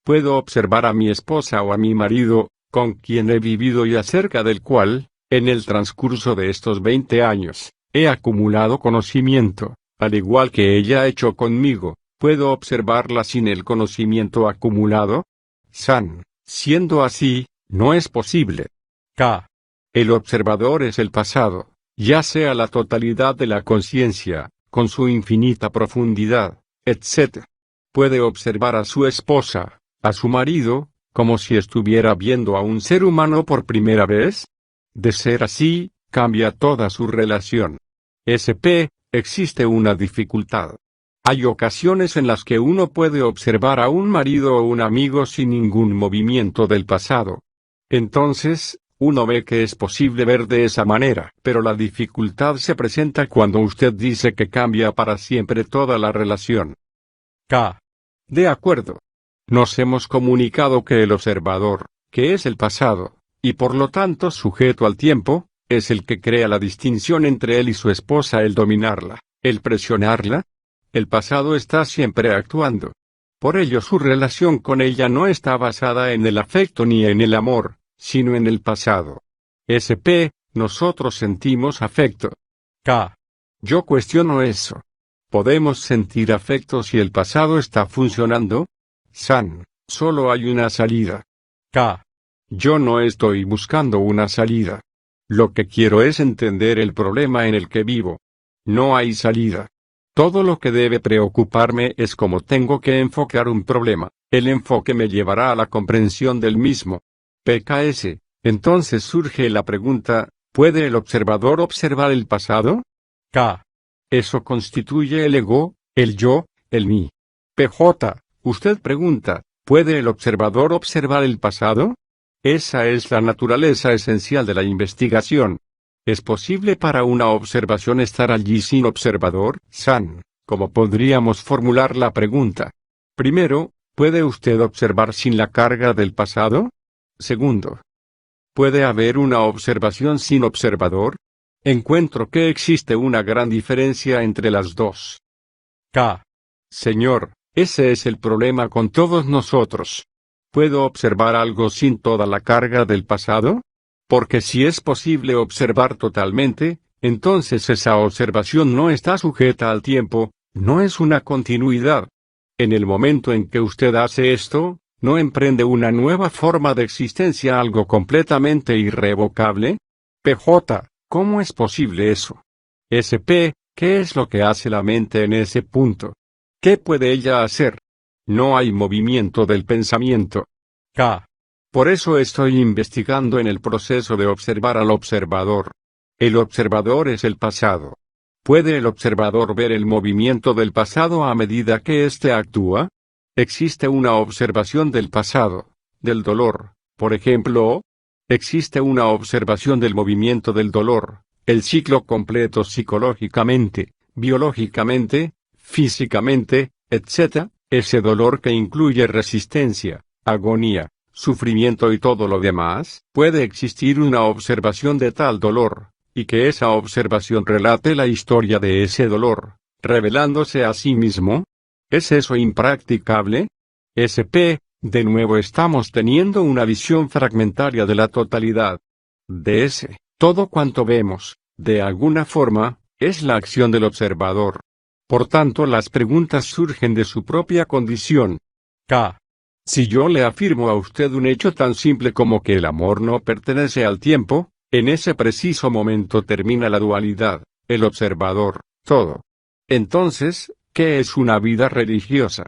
Puedo observar a mi esposa o a mi marido, con quien he vivido y acerca del cual, en el transcurso de estos 20 años, he acumulado conocimiento, Al igual que ella ha hecho conmigo, ¿puedo observarla sin el conocimiento acumulado? San, siendo así, no es posible. K. El observador es el pasado, ya sea la totalidad de la conciencia, con su infinita profundidad, etc. Puede observar a su esposa, a su marido, como si estuviera viendo a un ser humano por primera vez. De ser así, cambia toda su relación. SP, existe una dificultad. Hay ocasiones en las que uno puede observar a un marido o un amigo sin ningún movimiento del pasado. Entonces, uno ve que es posible ver de esa manera, pero la dificultad se presenta cuando usted dice que cambia para siempre toda la relación. K. De acuerdo. Nos hemos comunicado que el observador, que es el pasado, y por lo tanto sujeto al tiempo, es el que crea la distinción entre él y su esposa, el dominarla, el presionarla. El pasado está siempre actuando. Por ello su relación con ella no está basada en el afecto ni en el amor, sino en el pasado. SP, nosotros sentimos afecto. K. Yo cuestiono eso. ¿Podemos sentir afecto si el pasado está funcionando? San, solo hay una salida. K. Yo no estoy buscando una salida. Lo que quiero es entender el problema en el que vivo. No hay salida. Todo lo que debe preocuparme es cómo tengo que enfocar un problema. El enfoque me llevará a la comprensión del mismo. PKS. Entonces surge la pregunta, ¿puede el observador observar el pasado? K. Eso constituye el ego, el yo, el mí. PJ. Usted pregunta, ¿puede el observador observar el pasado? Esa es la naturaleza esencial de la investigación. ¿Es posible para una observación estar allí sin observador? San, ¿cómo podríamos formular la pregunta? Primero, ¿puede usted observar sin la carga del pasado? Segundo, ¿puede haber una observación sin observador? Encuentro que existe una gran diferencia entre las dos. K. Señor, ese es el problema con todos nosotros. ¿Puedo observar algo sin toda la carga del pasado? Porque si es posible observar totalmente, entonces esa observación no está sujeta al tiempo, no es una continuidad. En el momento en que usted hace esto, ¿no emprende una nueva forma de existencia, algo completamente irrevocable? PJ, ¿cómo es posible eso? SP, ¿qué es lo que hace la mente en ese punto? ¿Qué puede ella hacer? No hay movimiento del pensamiento. K. Por eso estoy investigando en el proceso de observar al observador. El observador es el pasado. ¿Puede el observador ver el movimiento del pasado a medida que éste actúa? ¿Existe una observación del pasado, del dolor, por ejemplo? ¿Existe una observación del movimiento del dolor, el ciclo completo psicológicamente, biológicamente, físicamente, etc.? Ese dolor que incluye resistencia, agonía, sufrimiento y todo lo demás. ¿Puede existir una observación de tal dolor, y que esa observación relate la historia de ese dolor, revelándose a sí mismo? ¿Es eso impracticable? SP, de nuevo estamos teniendo una visión fragmentaria de la totalidad. DS, todo cuanto vemos, de alguna forma, es la acción del observador. Por tanto, las preguntas surgen de su propia condición. K. Si yo le afirmo a usted un hecho tan simple como que el amor no pertenece al tiempo, en ese preciso momento termina la dualidad, el observador, todo. Entonces, ¿qué es una vida religiosa?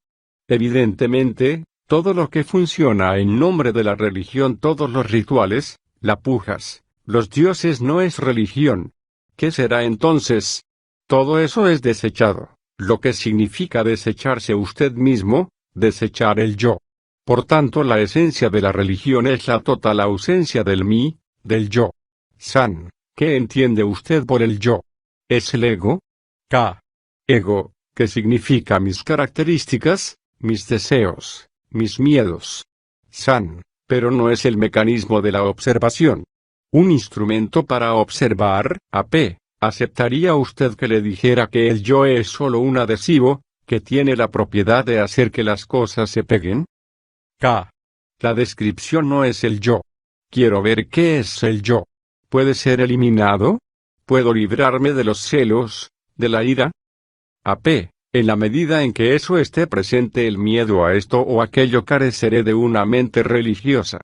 Evidentemente, todo lo que funciona en nombre de la religión, todos los rituales, las pujas, los dioses, no es religión. ¿Qué será entonces? Todo eso es desechado, lo que significa desecharse usted mismo, desechar el yo. Por tanto, la esencia de la religión es la total ausencia del mí, del yo. San, ¿qué entiende usted por el yo? ¿Es el ego? K. Ego, ¿qué significa mis características, mis deseos, mis miedos? San, pero no es el mecanismo de la observación. Un instrumento para observar, AP. ¿Aceptaría usted que le dijera que el yo es solo un adhesivo, que tiene la propiedad de hacer que las cosas se peguen? K. La descripción no es el yo. Quiero ver qué es el yo. ¿Puede ser eliminado? ¿Puedo librarme de los celos, de la ira? AP. En la medida en que eso esté presente, el miedo a esto o aquello, careceré de una mente religiosa.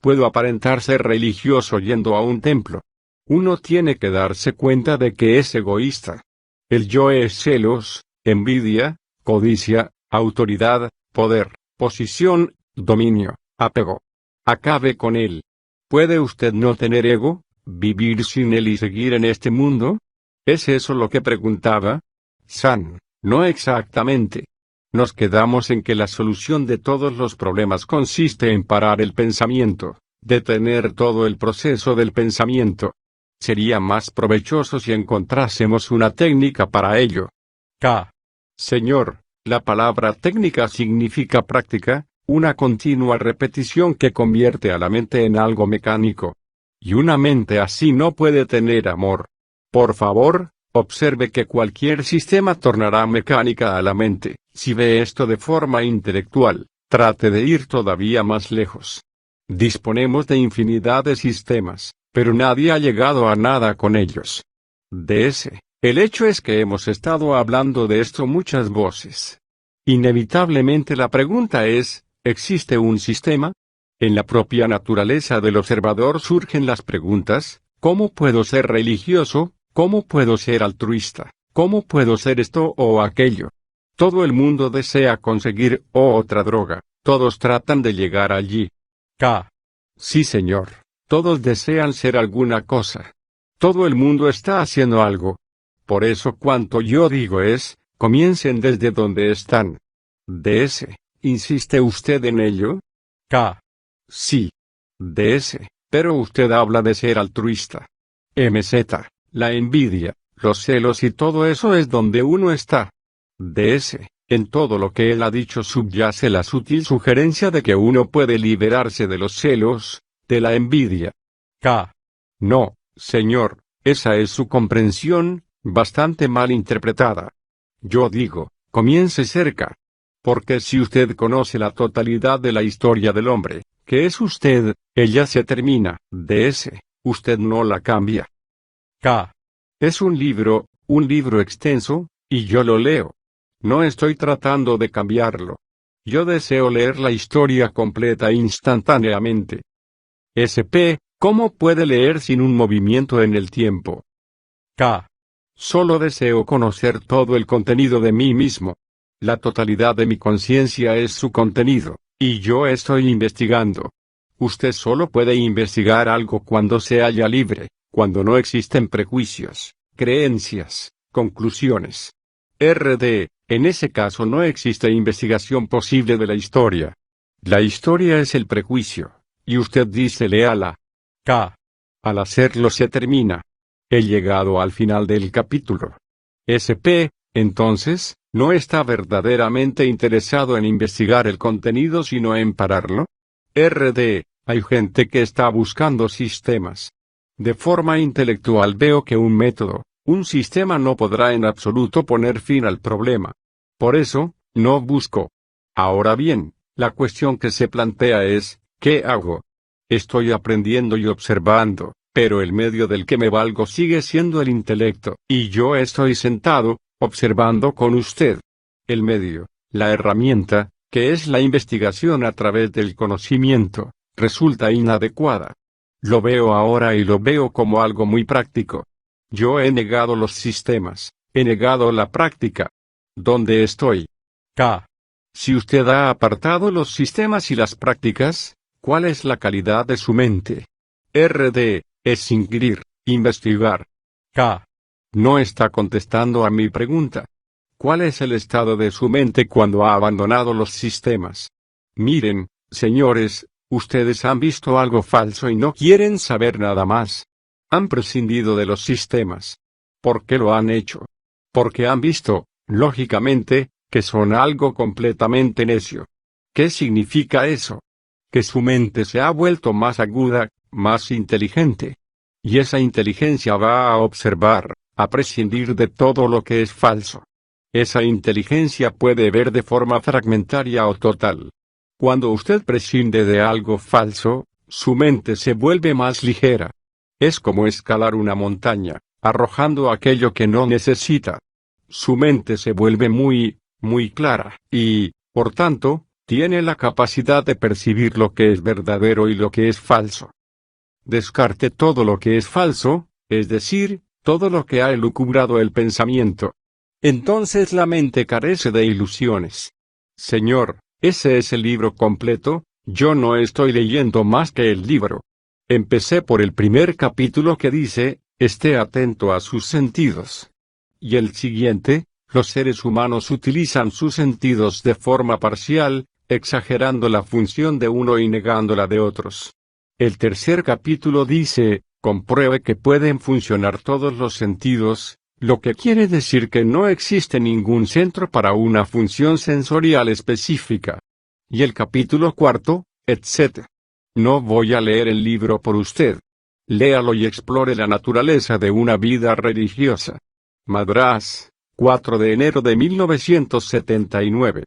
Puedo aparentar ser religioso yendo a un templo. Uno tiene que darse cuenta de que es egoísta. El yo es celos, envidia, codicia, autoridad, poder, posición, dominio, apego. Acabe con él. ¿Puede usted no tener ego, vivir sin él y seguir en este mundo? ¿Es eso lo que preguntaba? San. No exactamente. Nos quedamos en que la solución de todos los problemas consiste en parar el pensamiento, detener todo el proceso del pensamiento. Sería más provechoso si encontrásemos una técnica para ello. K. Señor, la palabra técnica significa práctica, una continua repetición que convierte a la mente en algo mecánico. Y una mente así no puede tener amor. Por favor, observe que cualquier sistema tornará mecánica a la mente. Si ve esto de forma intelectual, trate de ir todavía más lejos. Disponemos de infinidad de sistemas, pero nadie ha llegado a nada con ellos. El hecho es que hemos estado hablando de esto muchas voces. Inevitablemente la pregunta es, ¿existe un sistema? En la propia naturaleza del observador surgen las preguntas, ¿cómo puedo ser religioso? ¿Cómo puedo ser altruista? ¿Cómo puedo ser esto o aquello? Todo el mundo desea conseguir otra droga, todos tratan de llegar allí. K. Sí, señor, todos desean ser alguna cosa. Todo el mundo está haciendo algo. Por eso cuanto yo digo es, comiencen desde donde están. ¿Insiste usted en ello? K. Sí. Pero usted habla de ser altruista. MZ. La envidia, los celos y todo eso es donde uno está. En todo lo que él ha dicho subyace la sutil sugerencia de que uno puede liberarse de los celos, de la envidia. K. No, señor, esa es su comprensión, bastante mal interpretada. Yo digo, comience cerca. Porque si usted conoce la totalidad de la historia del hombre, que es usted, ella se termina. Usted no la cambia. K. Es un libro extenso, y yo lo leo. No estoy tratando de cambiarlo. Yo deseo leer la historia completa instantáneamente. SP, ¿cómo puede leer sin un movimiento en el tiempo? K. Solo deseo conocer todo el contenido de mí mismo. La totalidad de mi conciencia es su contenido, y yo estoy investigando. Usted solo puede investigar algo cuando se halla libre, cuando no existen prejuicios, creencias, conclusiones. En ese caso no existe investigación posible de la historia. La historia es el prejuicio, y usted dice léala. K. Al hacerlo se termina. He llegado al final del capítulo. SP, entonces, ¿no está verdaderamente interesado en investigar el contenido sino en pararlo? Hay gente que está buscando sistemas. De forma intelectual veo que un método, un sistema no podrá en absoluto poner fin al problema. Por eso, no busco. Ahora bien, la cuestión que se plantea es, ¿qué hago? Estoy aprendiendo y observando, pero el medio del que me valgo sigue siendo el intelecto, y yo estoy sentado, observando con usted. El medio, la herramienta, que es la investigación a través del conocimiento, resulta inadecuada. Lo veo ahora y lo veo como algo muy práctico. Yo he negado los sistemas, he negado la práctica. ¿Dónde estoy? K. Si usted ha apartado los sistemas y las prácticas, ¿cuál es la calidad de su mente? Es inquirir, investigar. K. No está contestando a mi pregunta. ¿Cuál es el estado de su mente cuando ha abandonado los sistemas? Miren, señores, ustedes han visto algo falso y no quieren saber nada más. Han prescindido de los sistemas. ¿Por qué lo han hecho? Porque han visto, lógicamente, que son algo completamente necio. ¿Qué significa eso? Que su mente se ha vuelto más aguda, más inteligente. Y esa inteligencia va a observar, a prescindir de todo lo que es falso. Esa inteligencia puede ver de forma fragmentaria o total. Cuando usted prescinde de algo falso, su mente se vuelve más ligera. Es como escalar una montaña, arrojando aquello que no necesita. Su mente se vuelve muy clara, y, por tanto, tiene la capacidad de percibir lo que es verdadero y lo que es falso. Descarte todo lo que es falso, es decir, todo lo que ha elucubrado el pensamiento. Entonces la mente carece de ilusiones. Señor, ese es el libro completo, yo no estoy leyendo más que el libro. Empecé por el primer capítulo que dice, esté atento a sus sentidos. Y el siguiente, los seres humanos utilizan sus sentidos de forma parcial, exagerando la función de uno y negando la de otros. El tercer capítulo dice, compruebe que pueden funcionar todos los sentidos, lo que quiere decir que no existe ningún centro para una función sensorial específica. Y el capítulo cuarto, etc. No voy a leer el libro por usted. Léalo y explore la naturaleza de una vida religiosa. Madrás, 4 de enero de 1979.